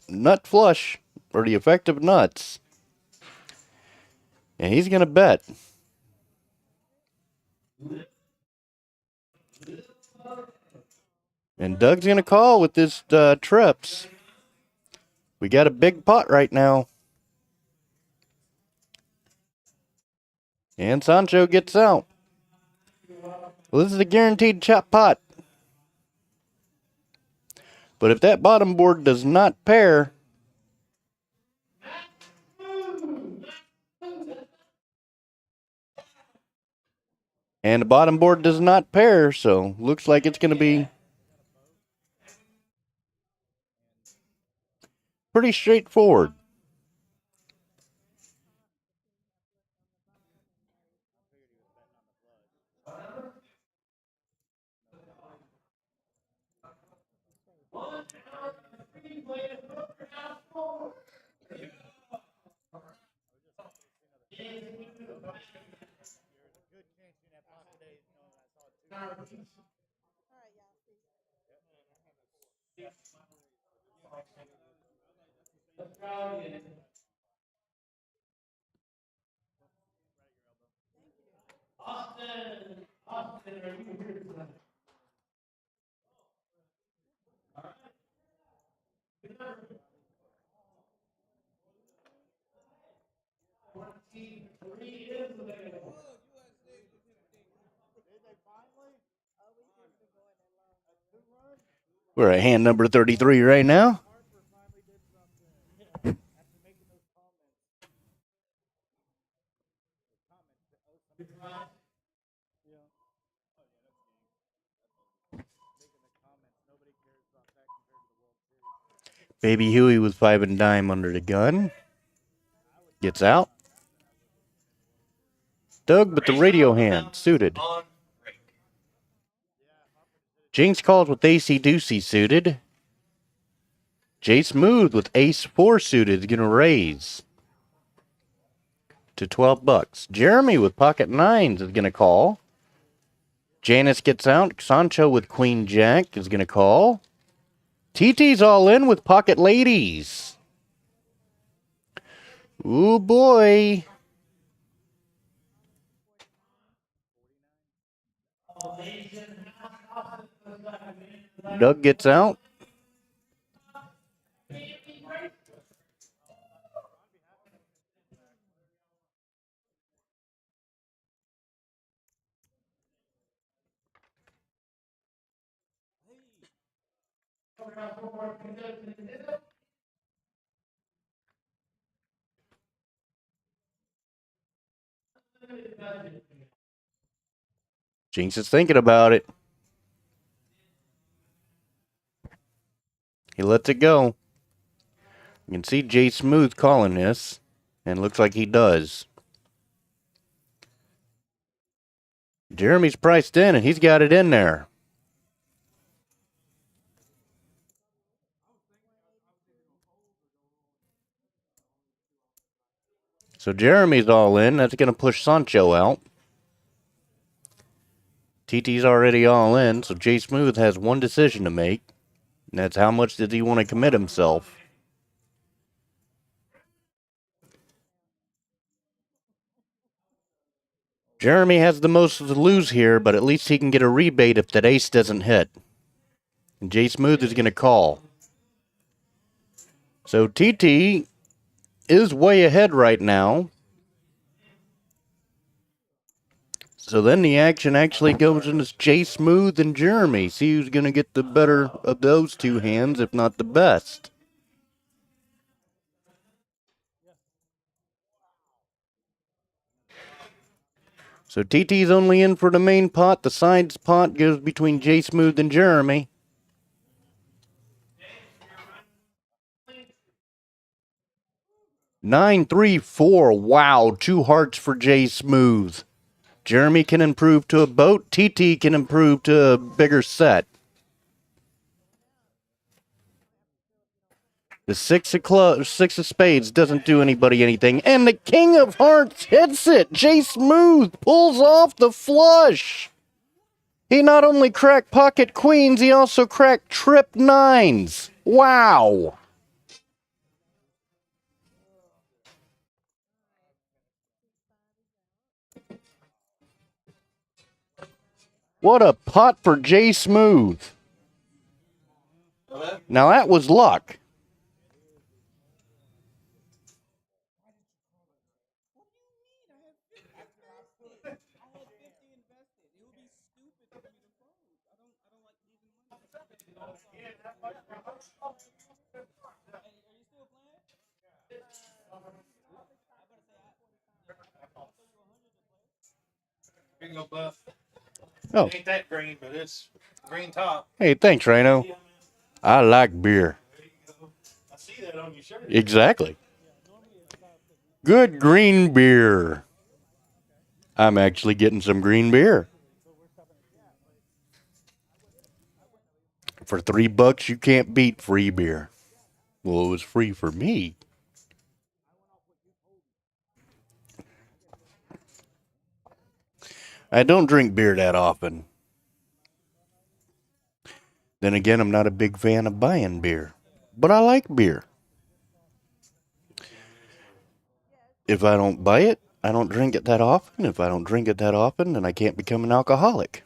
nut flush, or the effective nuts. And he's going to bet. And Doug's going to call with this trips. We got a big pot right now. And Sancho gets out. Well, this is a guaranteed chop pot. But if that bottom board does not pair, And the bottom board does not pair, so looks like it's going to be pretty straightforward. We're at hand number 33 right now. Baby Huey with 5 and dime under the gun. Gets out. Doug with the radio hand, suited. Jinx calls with AC Deucey suited. Jay Smooth with Ace 4 suited is going to raise to $12. Jeremy with pocket nines is going to call. Janice gets out. Sancho with Queen Jack is going to call. TT's all in with pocket ladies. Ooh boy. Doug gets out. Jinx is thinking about it. He lets it go. You can see Jay Smooth calling this, and it looks like he does. Jeremy's priced in, and he's got it in there. So Jeremy's all in. That's going to push Sancho out. TT's already all in, so Jay Smooth has one decision to make. And that's how much does he want to commit himself. Jeremy has the most to lose here, but at least he can get a rebate if that ace doesn't hit. And Jay Smooth is going to call. So TT is way ahead right now. So then the action actually goes into Jay Smooth and Jeremy. See who's going to get the better of those two hands, if not the best. So TT's only in for the main pot. The sides pot goes between Jay Smooth and Jeremy. Nine, 3, 4. Wow, 2 hearts for Jay Smooth. Jeremy can improve to a boat. TT can improve to a bigger set. The 6 of spades doesn't do anybody anything. And the King of Hearts hits it. Jay Smooth pulls off the flush. He not only cracked pocket queens, he also cracked trip nines. Wow. What a pot for Jay Smooth. Now that was luck. There you go, Buff. Oh. It ain't that green, but it's green top. Hey, thanks, Rhino. I like beer. There you go. I see that on your shirt. Exactly. Good green beer. I'm actually getting some green beer. For $3, you can't beat free beer. Well, it was free for me. I don't drink beer that often. Then again, I'm not a big fan of buying beer. But I like beer. If I don't buy it, I don't drink it that often. If I don't drink it that often, then I can't become an alcoholic.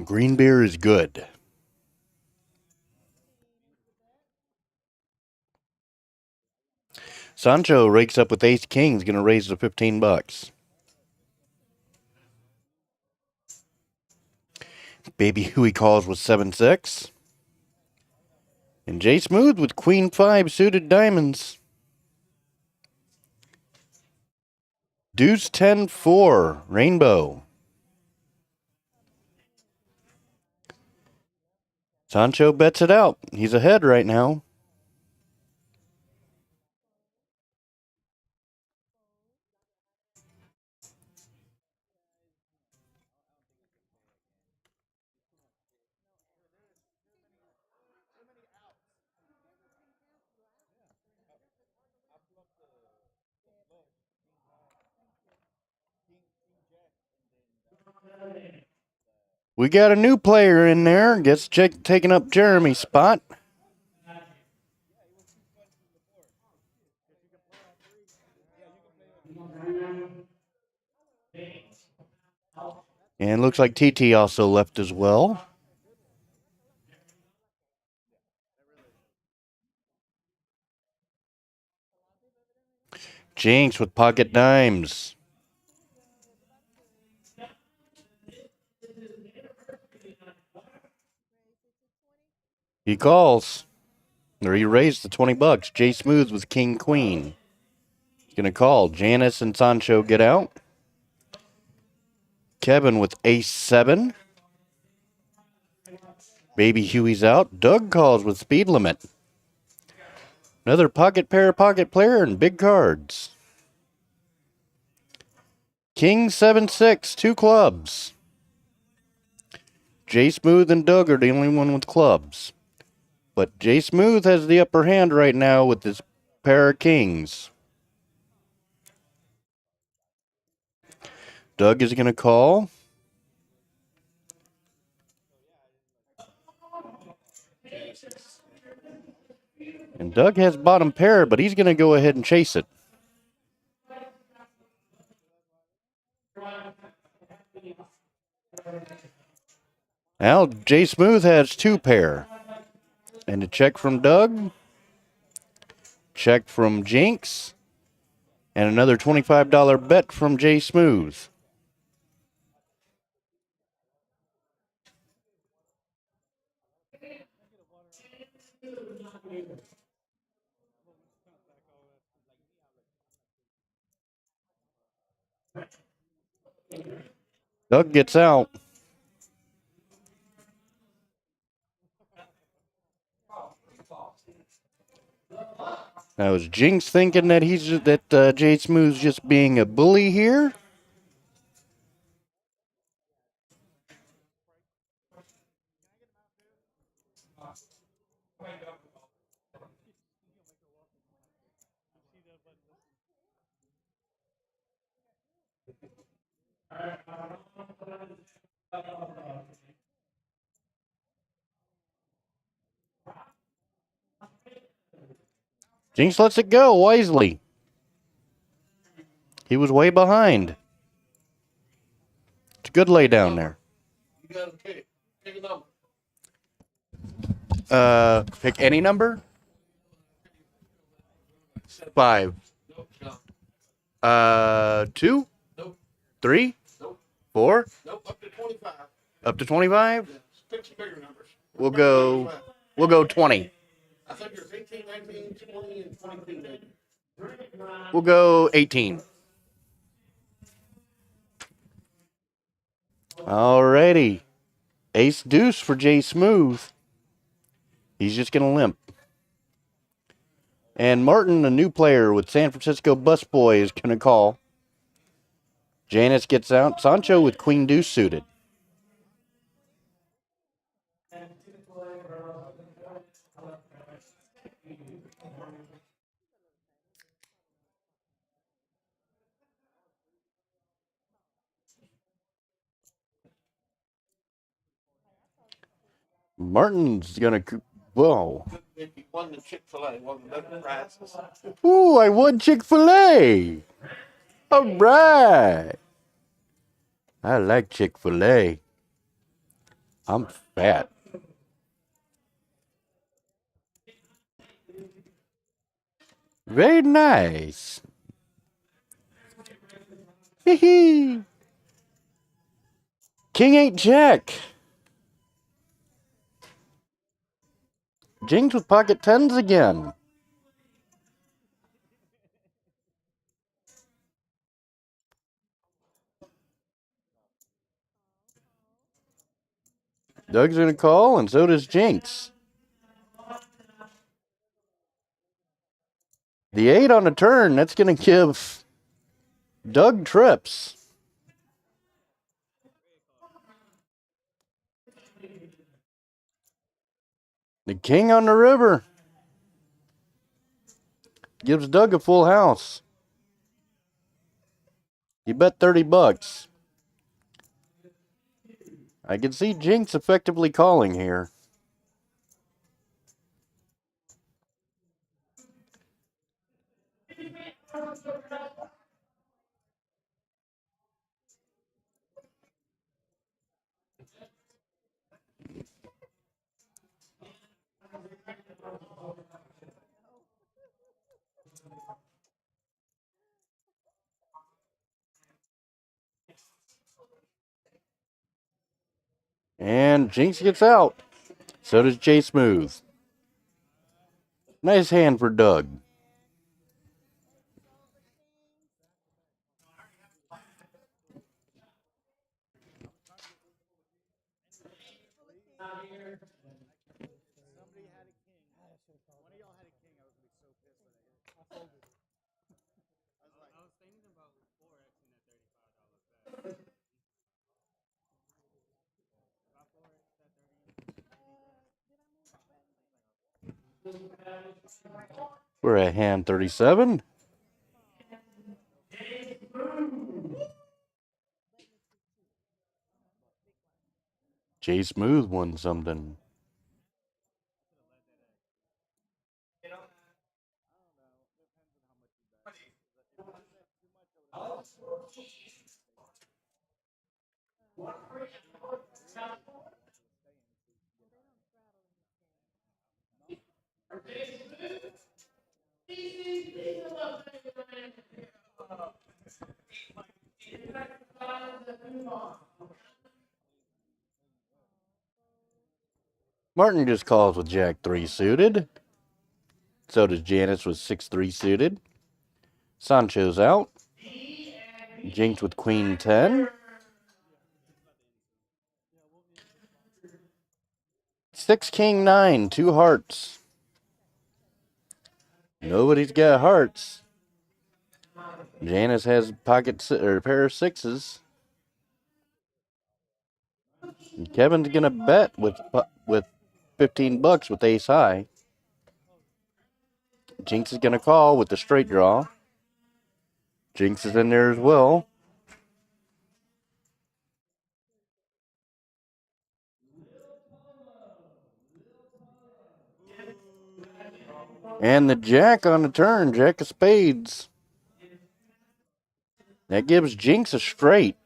Green beer is good. Sancho rakes up with ace kings, going to raise to $15. Baby Huey calls with 7-6. And Jay Smooth with queen 5 suited diamonds. Deuce 10-4, rainbow. Sancho bets it out. He's ahead right now. We got a new player in there. Gets taking up Jeremy's spot. And looks like TT also left as well. Jinx with pocket dimes. He calls. Or he raised the $20. Jay Smooth with king queen. He's going to call. Janice and Sancho get out. Kevin with ace 7. Baby Huey's out. Doug calls with speed limit. Another pocket pair, pocket player, and big cards. King 7-6, 2 clubs. Jay Smooth and Doug are the only one with clubs. But Jay Smooth has the upper hand right now with his pair of kings. Doug is going to call. And Doug has bottom pair, but he's going to go ahead and chase it. Now, Jay Smooth has 2 pair. And a check from Doug. Check from Jinx. And another $25 bet from Jay Smooth. Doug gets out. Now is Jinx thinking that Jay Smooth's just being a bully here? Jinx lets it go wisely. He was way behind. It's a good lay down there. You got to pick. Pick a number. Pick any number. 5. Nope. 2. Nope. 3. Nope. 4? Nope, up to 25. Up to 25? Yeah, pick some bigger numbers. We'll go 20. I think there's 18, 19, 20, and 22 maybe. We'll go 18. Alrighty. Ace deuce for Jay Smooth. He's just going to limp. And Martin, a new player with San Francisco Busboy, is going to call. Janice gets out. Sancho with queen deuce suited. Martin's going to... Whoa. If you won the Chick-fil-A, one of the prizes. Ooh, I won Chick-fil-A. All right. I like Chick-fil-A. I'm fat. Very nice. Hee hee. King 8 Jack. Jinx with pocket 10s again. Doug's going to call, and so does Jinx. The 8 on the turn, that's going to give Doug trips. The king on the river gives Doug a full house. You bet 30 bucks. I can see Jinx effectively calling here. And Jinx gets out. So does Jay Smooth. Nice hand for Doug. We're at hand 37. Jay Smooth won something. Martin just calls with Jack 3 suited. So does Janice with 6-3 suited. Sancho's out. Jinx with queen 10. 6 king 9, 2 hearts. Nobody's got hearts. Janice has a pair of 6s. And Kevin's gonna bet with 15 bucks with ace high. Jinx is gonna call with the straight draw. Jinx is in there as well. And the jack on the turn, jack of spades. That gives Jinx a straight.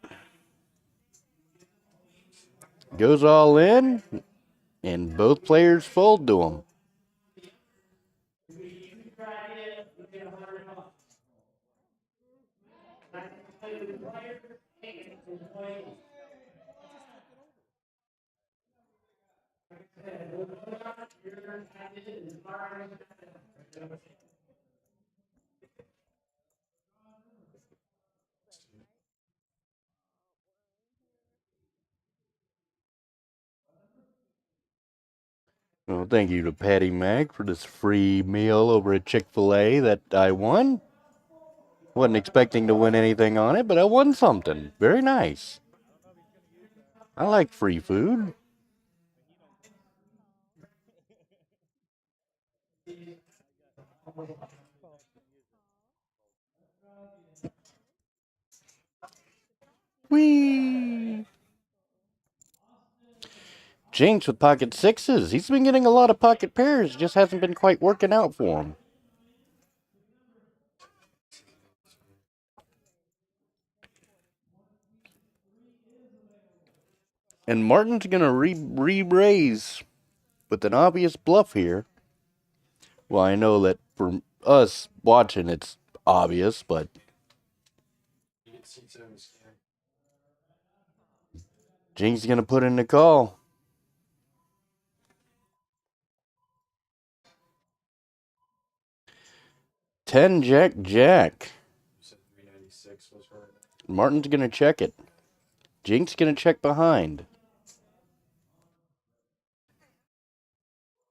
Goes all in, and both players fold to him. Well, thank you to Patty Mac for this free meal over at Chick-fil-A that I won. Wasn't expecting to win anything on it, but I won something. Very nice. I like free food. Whee! Jinx with pocket sixes. He's been getting a lot of pocket pairs. Just hasn't been quite working out for him. And Martin's going to re-raise with an obvious bluff here. Well, I know that for us watching, it's obvious, but Jinx is going to put in the call. Ten Jack Jack. Martin's going to check it. Jinx going to check behind.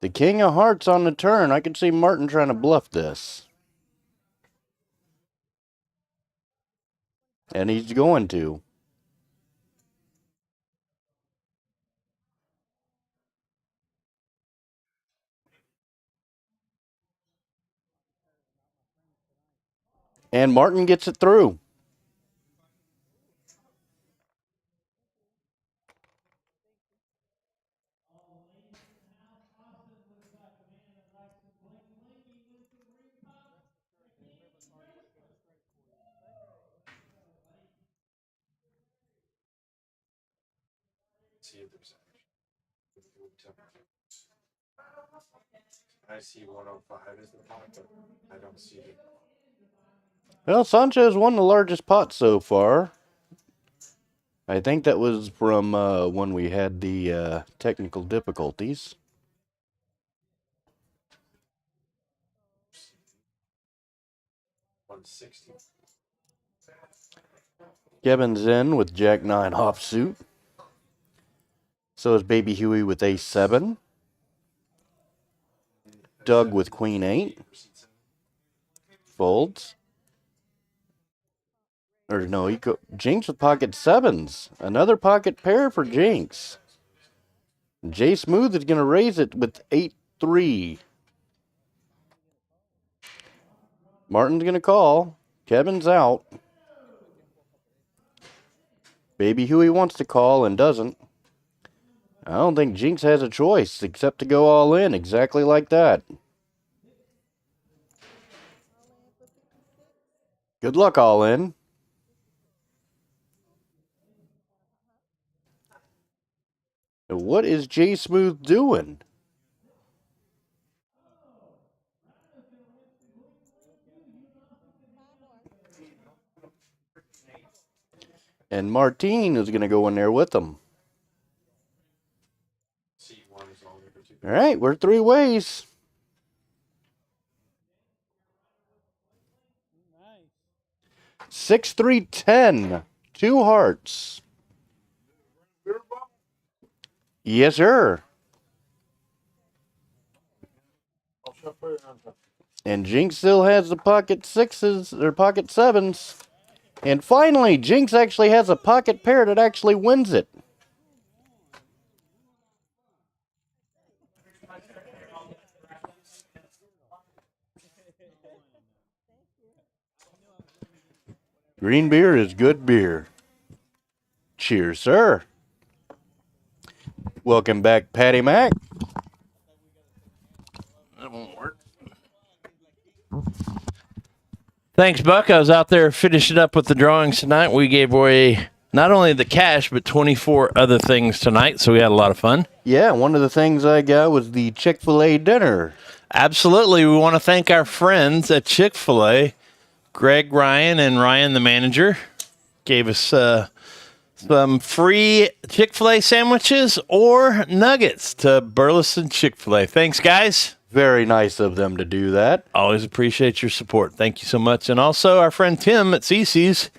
The King of Hearts on the turn. I can see Martin trying to bluff this. And he's going to. And Martin gets it through. I see 105 as the pot, but I don't see it. Well, Sancho's won the largest pot so far. I think that was from when we had the technical difficulties. $160. Kevin's in with Jack 9 offsuit. So is Baby Huey with Ace 7. Doug with Queen 8. Folds. Or no, Jinx with pocket 7s. Another pocket pair for Jinx. Jay Smooth is going to raise it with 8-3. Martin's going to call. Kevin's out. Baby Huey wants to call and doesn't. I don't think Jinx has a choice except to go all in exactly like that. Good luck, all in. What is Jay Smooth doing? And Martine is going to go in there with them. All right, we're 3 ways. Nice. 6-3-10. 2 hearts. Yes, sir. And Jinx still has the pocket 6s or pocket 7s. And finally, Jinx actually has a pocket pair that actually wins it. Green beer is good beer. Cheers, sir. Welcome back, Patty Mac. That won't work. Thanks, Buck. I was out there finishing up with the drawings tonight. We gave away not only the cash, but 24 other things tonight, so we had a lot of fun. Yeah, one of the things I got was the Chick-fil-A dinner. Absolutely. We want to thank our friends at Chick-fil-A, Greg, Ryan, and Ryan, the manager. gave us some free Chick-fil-A sandwiches or nuggets to Burleson Chick-fil-A. Thanks, guys. Very nice of them to do that. Always appreciate your support. Thank you so much. And also, our friend Tim at CC's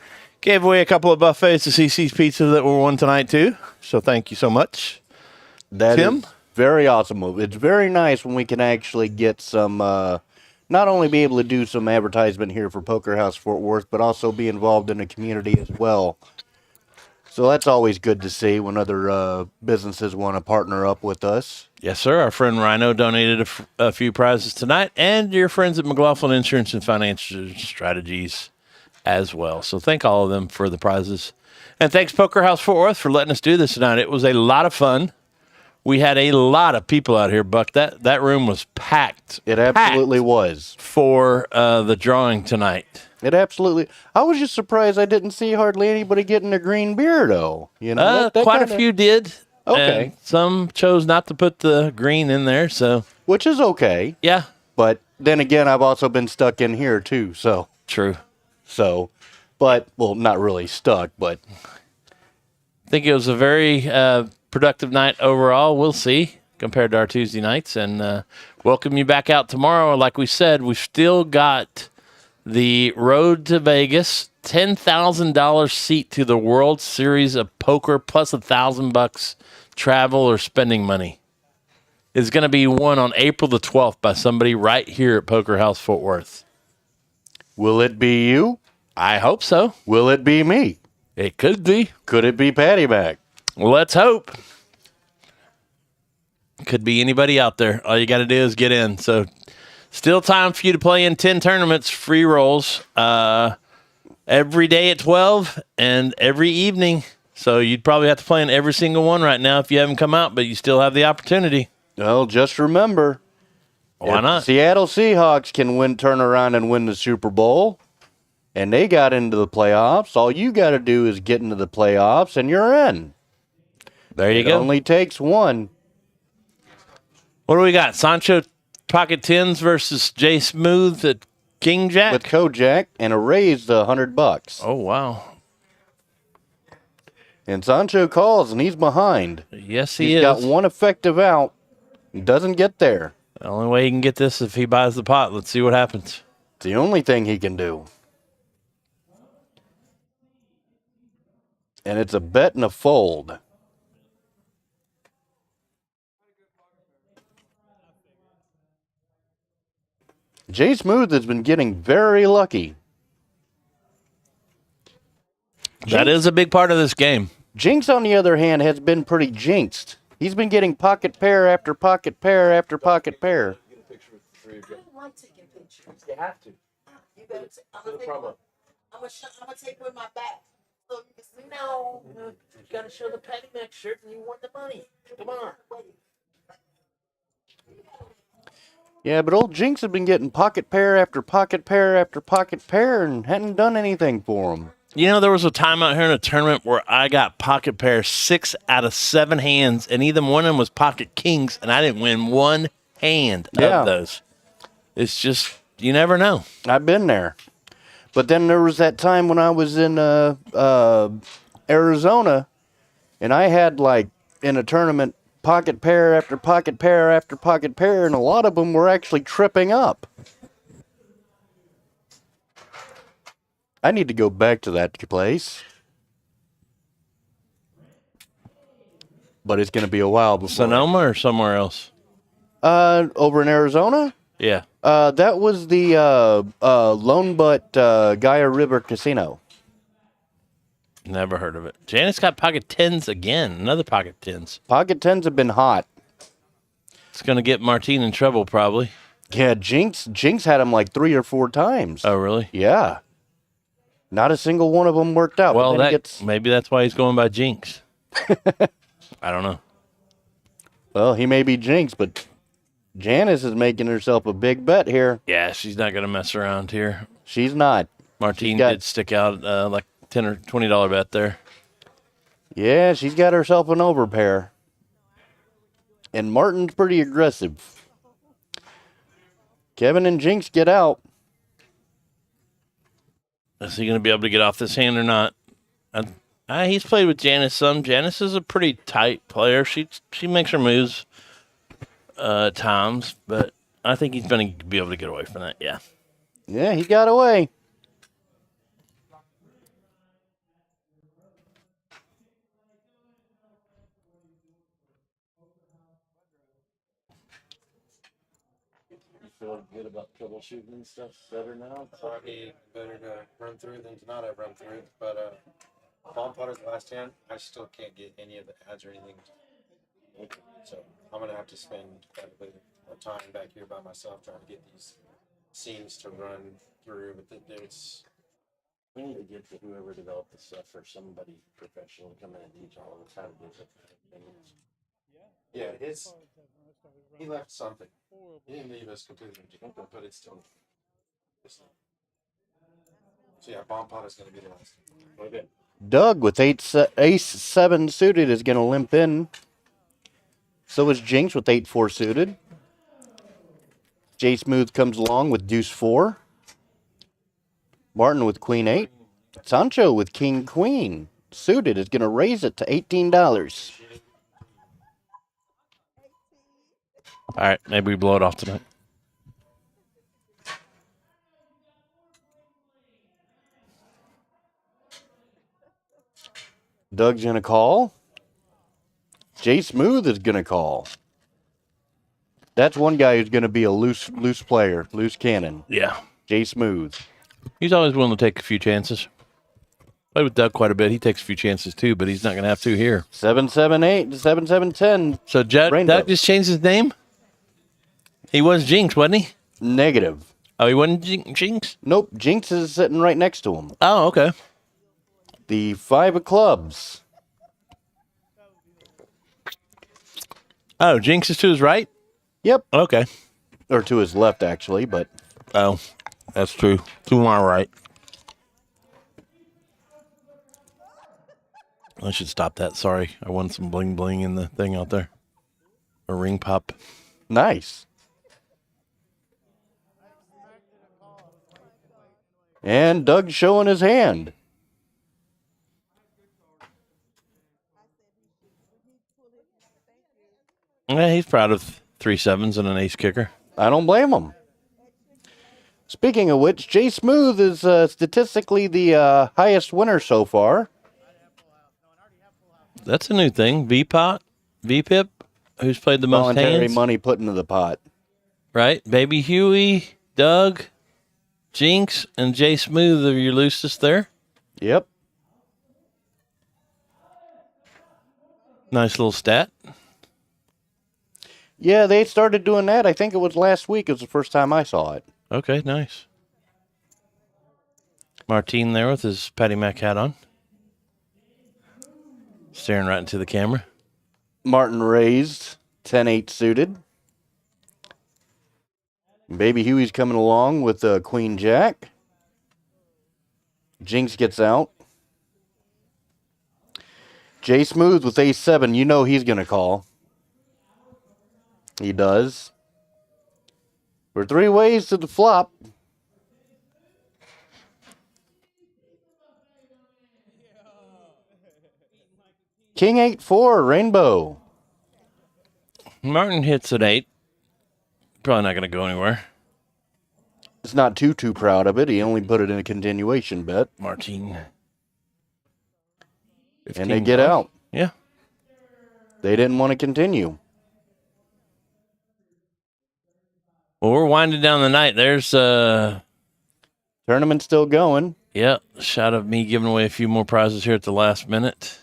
gave away a couple of buffets of CC's Pizza that were won tonight, too. So thank you so much. That Tim? is very awesome. It's very nice when we can actually get some, not only be able to do some advertisement here for Poker House Fort Worth, but also be involved in the community as well. So that's always good to see when other businesses want to partner up with us. Yes, sir. Our friend Rhino donated a few prizes tonight, and your friends at McLaughlin Insurance and Financial Strategies as well. So thank all of them for the prizes. And thanks, Poker House Fort Worth, for letting us do this tonight. It was a lot of fun. We had a lot of people out here, Buck. That room was packed. It absolutely was. For the drawing tonight. It absolutely. I was just surprised I didn't see hardly anybody getting a green beer, though. You know, that quite kinda, a few did. Okay. And some chose not to put the green in there, so. Which is okay. Yeah. But then again, I've also been stuck in here, too, so. True. So, but, well, not really stuck, but. I think it was a very productive night overall. We'll see compared to our Tuesday nights. And welcome you back out tomorrow. Like we said, we've still got the Road to Vegas, $10,000 seat to the World Series of Poker, plus $1,000 travel or spending money. Is going to be won on April the 12th by somebody right here at Poker House Fort Worth. Will it be you? I hope so. Will it be me? It could be. Could it be Patty Mac? Well, let's hope. Could be anybody out there. All you got to do is get in. So still time for you to play in 10 tournaments, free rolls, every day at 12 and every evening. So you'd probably have to play in every single one right now if you haven't come out, but you still have the opportunity. Well, just remember. Why not? Seattle Seahawks can turn around and win the Super Bowl, and they got into the playoffs. All you got to do is get into the playoffs, and you're in. There you It go. only takes one. What do we got? Sancho Pocket Tens versus Jay Smooth at King Jack? With Kojak and a raise to $100. Oh, wow. And Sancho calls, and he's behind. Yes, he He's is. got one effective out. He doesn't get there. The only way he can get this is if he buys the pot. Let's see what happens. It's the only thing he can do. And it's a bet and a fold. Jay Smooth has been getting very lucky. That is a big part of this game. Jinx, on the other hand, has been pretty jinxed. He's been getting pocket pair after pocket pair after pocket pair. I don't like taking pictures. You have to. You better. I'm gonna No take problem. I'm gonna take with my back. So you can see. No, you gotta show the Patty Mac shirt, and you want the money. Come on. Yeah, but old Jinx has been getting pocket pair after pocket pair after pocket pair and hadn't done anything for him. You know, there was a time out here in a tournament where I got pocket pair 6 out of 7 hands, and either one of them was pocket kings, and I didn't win one hand Yeah. of those. It's just, you never know. I've been there. But then there was that time when I was in Arizona, and I had, like, in a tournament, pocket pair after pocket pair after pocket pair, and a lot of them were actually tripping up. I need to go back to that place. But it's going to be a while before. Sonoma or somewhere else? Over in Arizona? Yeah. That was the Lone Butt Gaia River Casino. Never heard of it. Janice got pocket 10s again. Another pocket 10s. Pocket 10s have been hot. It's going to get Martine in trouble, probably. Yeah, Jinx had them like 3 or 4 times. Oh, really? Yeah. Not a single one of them worked out. Well, But then he maybe that's why he's going by Jinx. I don't know. Well, he may be Jinx, but Janice is making herself a big bet here. Yeah, she's not going to mess around here. She's not. Martine got- did stick out like $10 or $20 bet there. Yeah, she's got herself an overpair. And Martin's pretty aggressive. Kevin and Jinx get out. Is he going to be able to get off this hand or not? He's played with Janice some. Janice is a pretty tight player. She makes her moves at times, but I think he's going to be able to get away from that. Yeah. Yeah, he got away. You feel good about troubleshooting and stuff better now? Probably better to run through than to not have run through. But Bomb Potter's last hand, I still can't get any of the ads or anything. So I'm gonna have to spend quite a bit of time back here by myself trying to get these scenes to run through. But it's We need to get to whoever developed this stuff or somebody professional to come in and teach all of us how to do it. yeah, he left something. He didn't leave us completely empty, but it's still. So yeah, Bomb Pot is gonna be the last. Okay. Doug with ace 7 suited is going to limp in. So is Jinx with 8-4 suited. J Smooth comes along with deuce 4. Martin with queen 8. Sancho with king queen suited is going to raise it to $18. All right, maybe we blow it off tonight. Doug's going to call. J Smooth is going to call. That's one guy who's going to be a loose player, loose cannon. Yeah. J Smooth. He's always willing to take a few chances. Played with Doug quite a bit. He takes a few chances too, but he's not going to have to here. 7-7-8 to 7-7-10. So Doug just changed his name? He was Jinx, wasn't he? Negative. Oh, he wasn't Jinx? Nope. Jinx is sitting right next to him. Oh, okay. The 5 of clubs. Oh, Jinx is to his right? Yep. Okay. Or to his left, actually, but Oh, that's true. To my right. I should stop that. Sorry. I want some bling bling in the thing out there. A ring pop. nice. And Doug's showing his hand. Yeah, he's proud of 3 sevens and an ace kicker. I don't blame him. Speaking of which, J Smooth is statistically the highest winner so far. That's a new thing. VPIP, who's played the most Voluntary hands. money put into the pot. Right? Baby Huey, Doug, Jinx, and J Smooth are your loosest there. Yep. Nice little stat. Yeah, they started doing that. I think it was last week. It was the first time I saw it. Okay, nice. Martine there with his Patty Mac hat on. Staring right into the camera. Martin raised 10-8 suited. Baby Huey's coming along with Queen Jack. Jinx gets out. J Smooth with ace 7. You know he's going to call. He does. We're 3 ways to the flop. King 8-4, rainbow. Martin hits at 8. Probably not going to go anywhere. It's not too proud of it. He only put it in a continuation bet. Martine. And they get out. Yeah. They didn't want to continue. Well, we're winding down the night. There's Tournament's still going. yeah, shot of me giving away a few more prizes here at the last minute.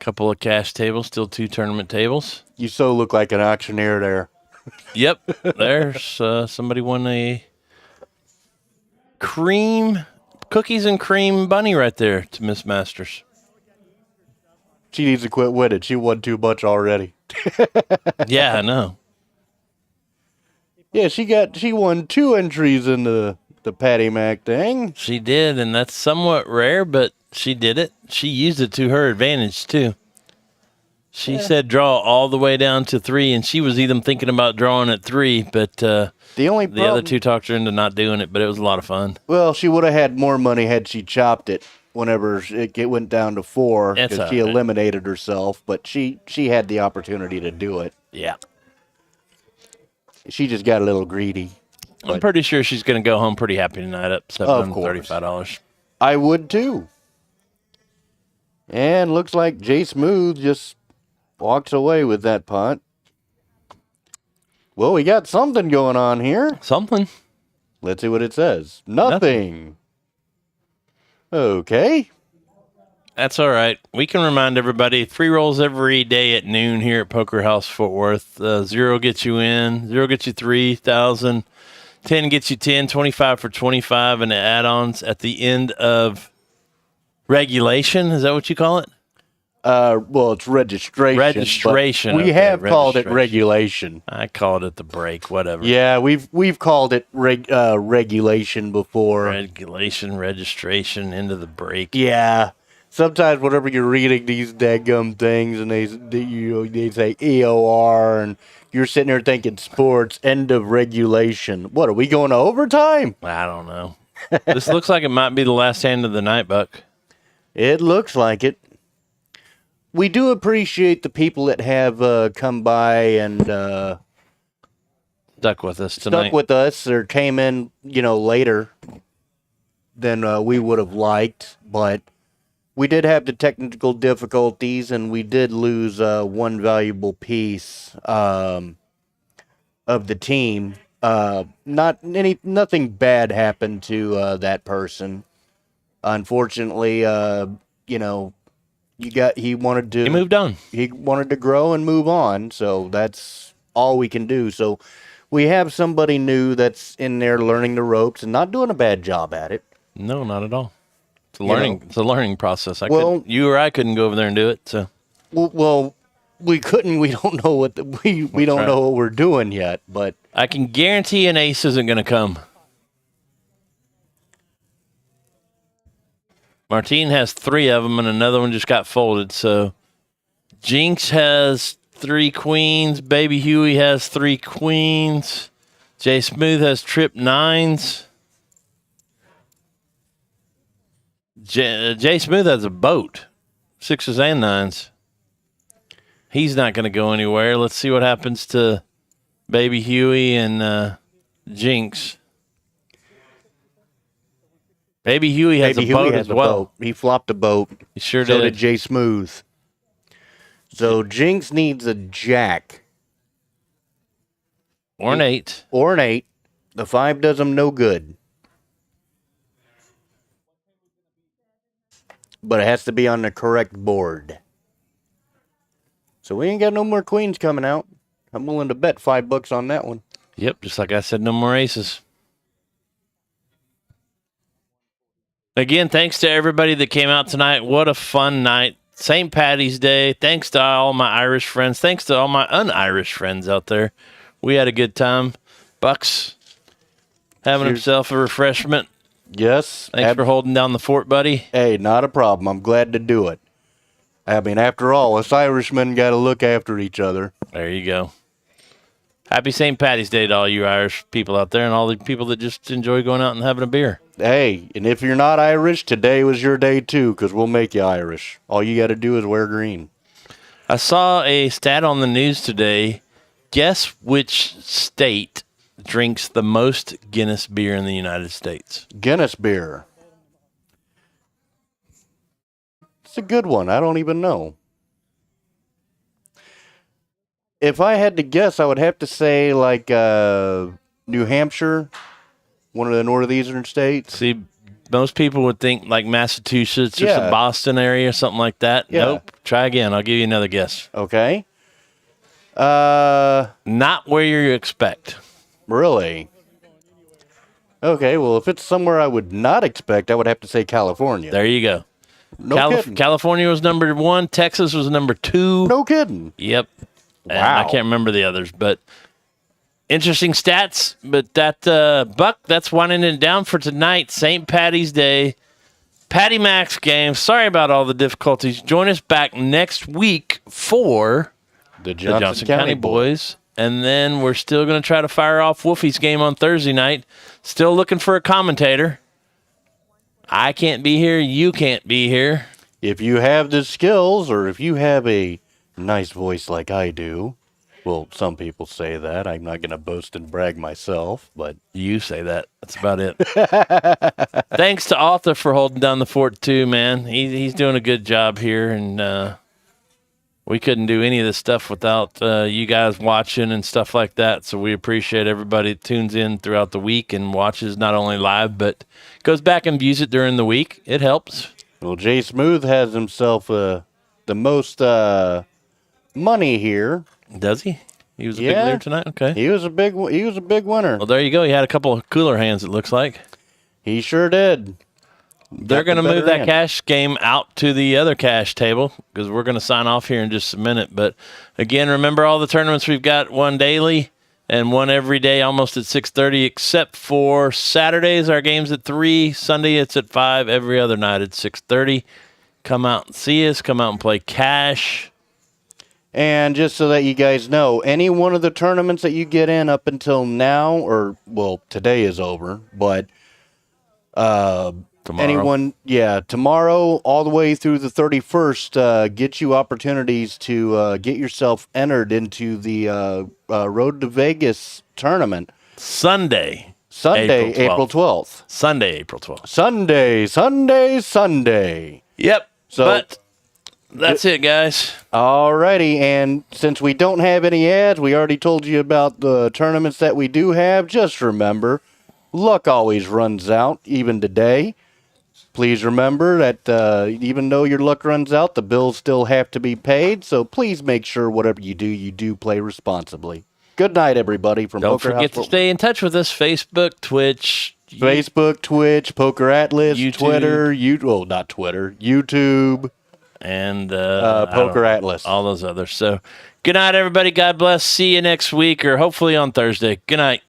Couple of cash tables, still 2 tournament tables. You so look like an auctioneer there. Yep, there's somebody won a cookies and cream bunny right there to Miss Masters. She needs to quit with it. She won too much already. Yeah, I know. Yeah, she won 2 entries in the Patty Mac thing. She did, and that's somewhat rare, but she did it. She used it to her advantage, too. She said draw all the way down to 3, and she was even thinking about drawing at 3, but The only problem, the other 2 talked her into not doing it, but it was a lot of fun. well, she would have had more money had she chopped it whenever it went down to 4 That's because all she right. eliminated herself, but she had the opportunity to do it. Yeah. She just got a little greedy. I'm pretty sure she's going to go home pretty happy tonight up $735. I would too. And looks like Jay Smooth just walks away with that punt. Well, we got something going on here. Something. Let's see what it says. Nothing. Okay. That's all right. We can remind everybody, 3 rolls every day at noon here at Poker House Fort Worth. 0 gets you in, 0 gets you 3,000, 10 gets you 10, 25 for 25, and the add-ons at the end of regulation. Is that what you call it? Well, it's registration. Registration. We Okay, have called it registration. regulation. I called it the break, whatever. Yeah, we've called it regulation before. Regulation, registration, into the break. Yeah. Sometimes whenever you're reading these daggum things and they say EOR and you're sitting there thinking sports, end of regulation. What, are we going to overtime? I don't know. This looks like it might be the last hand of the night, Buck. It looks like it. We do appreciate the people that have come by and Stuck with us tonight. stuck with us or came in, later than we would have liked. But we did have the technical difficulties, and we did lose one valuable piece of the team. Nothing bad happened to that person. Unfortunately, he wanted to. He moved on. He wanted to grow and move on, so that's all we can do. So we have somebody new that's in there learning the ropes and not doing a bad job at it. No, not at all. It's a You learning. know. It's a learning process. Well- You or I couldn't go over there and do it. So Well, we couldn't. We don't know what we don't right. know what we're doing yet. But I can guarantee an ace isn't going to come. Martine has 3 of them, and another one just got folded. So Jinx has 3 queens. Baby Huey has 3 queens. Jay Smooth has trip 9s. Jay Smooth has a boat, 6s and 9s. He's not going to go anywhere. Let's see what happens to Baby Huey and Jinx. Baby Huey has a boat as well. He flopped a boat. He sure So did. did Jay Smooth. So Jinx needs a jack Or an 8. or an 8. The 5 does him no good. But it has to be on the correct board. So we ain't got no more queens coming out. I'm willing to bet $5 on that one. Yep, just like I said, no more aces. Again, thanks to everybody that came out tonight. What a fun night. St. Patty's Day. Thanks to all my Irish friends. Thanks to all my un-Irish friends out there. We had a good time. Bucks having Cheers. himself a refreshment. Yes. Thanks for holding down the fort, buddy. Hey, not a problem. I'm glad to do it. I mean, after all, us Irishmen got to look after each other. There you go. Happy St. Patty's Day to all you Irish people out there and all the people that just enjoy going out and having a beer. Hey, and if you're not Irish, today was your day too, because we'll make you Irish. All you got to do is wear green. I saw a stat on the news today. Guess which state drinks the most Guinness beer in the United States? Guinness beer. It's a good one. I don't even know. If I had to guess, I would have to say like New Hampshire, one of the northeastern states. See, most people would think like Massachusetts or Yeah. some Boston area or something like that. Yeah. Nope. Try again. I'll give you another guess. Okay. Not where you expect. Really? Okay, well, if it's somewhere I would not expect, I would have to say California. There you go. No kidding. California was number 1. Texas was number 2. No kidding. Yep. And Wow. I can't remember the others, but interesting stats. But that, Buck, that's winding it down for tonight. St. Patty's Day. Patty Max game. Sorry about all the difficulties. Join us back next week for The the Johnson County Boys. And then we're still going to try to fire off Wolfie's game on Thursday night. Still looking for a commentator. I can't be here. You can't be here. If you have the skills, or if you have a nice voice like I do, well, some people say that. I'm not going to boast and brag myself, but You say that. That's about it. Thanks to Arthur for holding down the fort too, man. He's doing a good job here, and we couldn't do any of this stuff without you guys watching and stuff like that. So we appreciate everybody that tunes in throughout the week and watches not only live but goes back and views it during the week. It helps. well, Jay Smooth has himself the most money here. Does he? He was a big Yeah. leader tonight. Okay. He was a big winner. Well, there you go. He had a couple of cooler hands. It looks like. He sure did. They're Got the going to move better that hand. cash game out to the other cash table because we're going to sign off here in just a minute. But again, remember all the tournaments we've got, one daily and one every day, almost at 6:30, except for Saturdays. Our game's at 3. Sunday it's at 5. Every other night at 6:30. Come out and see us. Come out and play cash. And just so that you guys know, any one of the tournaments that you get in up until now, or, well, today is over, but Tomorrow. anyone, tomorrow all the way through the 31st, get you opportunities to get yourself entered into the Road to Vegas tournament. Sunday, Sunday, April April 12th. Sunday, April 12th. Sunday. Yep. So- But that's it, guys. Alrighty, and since we don't have any ads, we already told you about the tournaments that we do have. Just remember, luck always runs out, even today. Please remember that even though your luck runs out, the bills still have to be paid. So please make sure whatever you do play responsibly. Good night, everybody. From Don't Poker forget House to stay in touch with us. Facebook, Twitch, Facebook, Twitch, Poker Atlas, YouTube. Twitter, not Twitter, YouTube, and Poker Atlas. all those others. So good night, everybody. God bless. See you next week or hopefully on Thursday. Good night.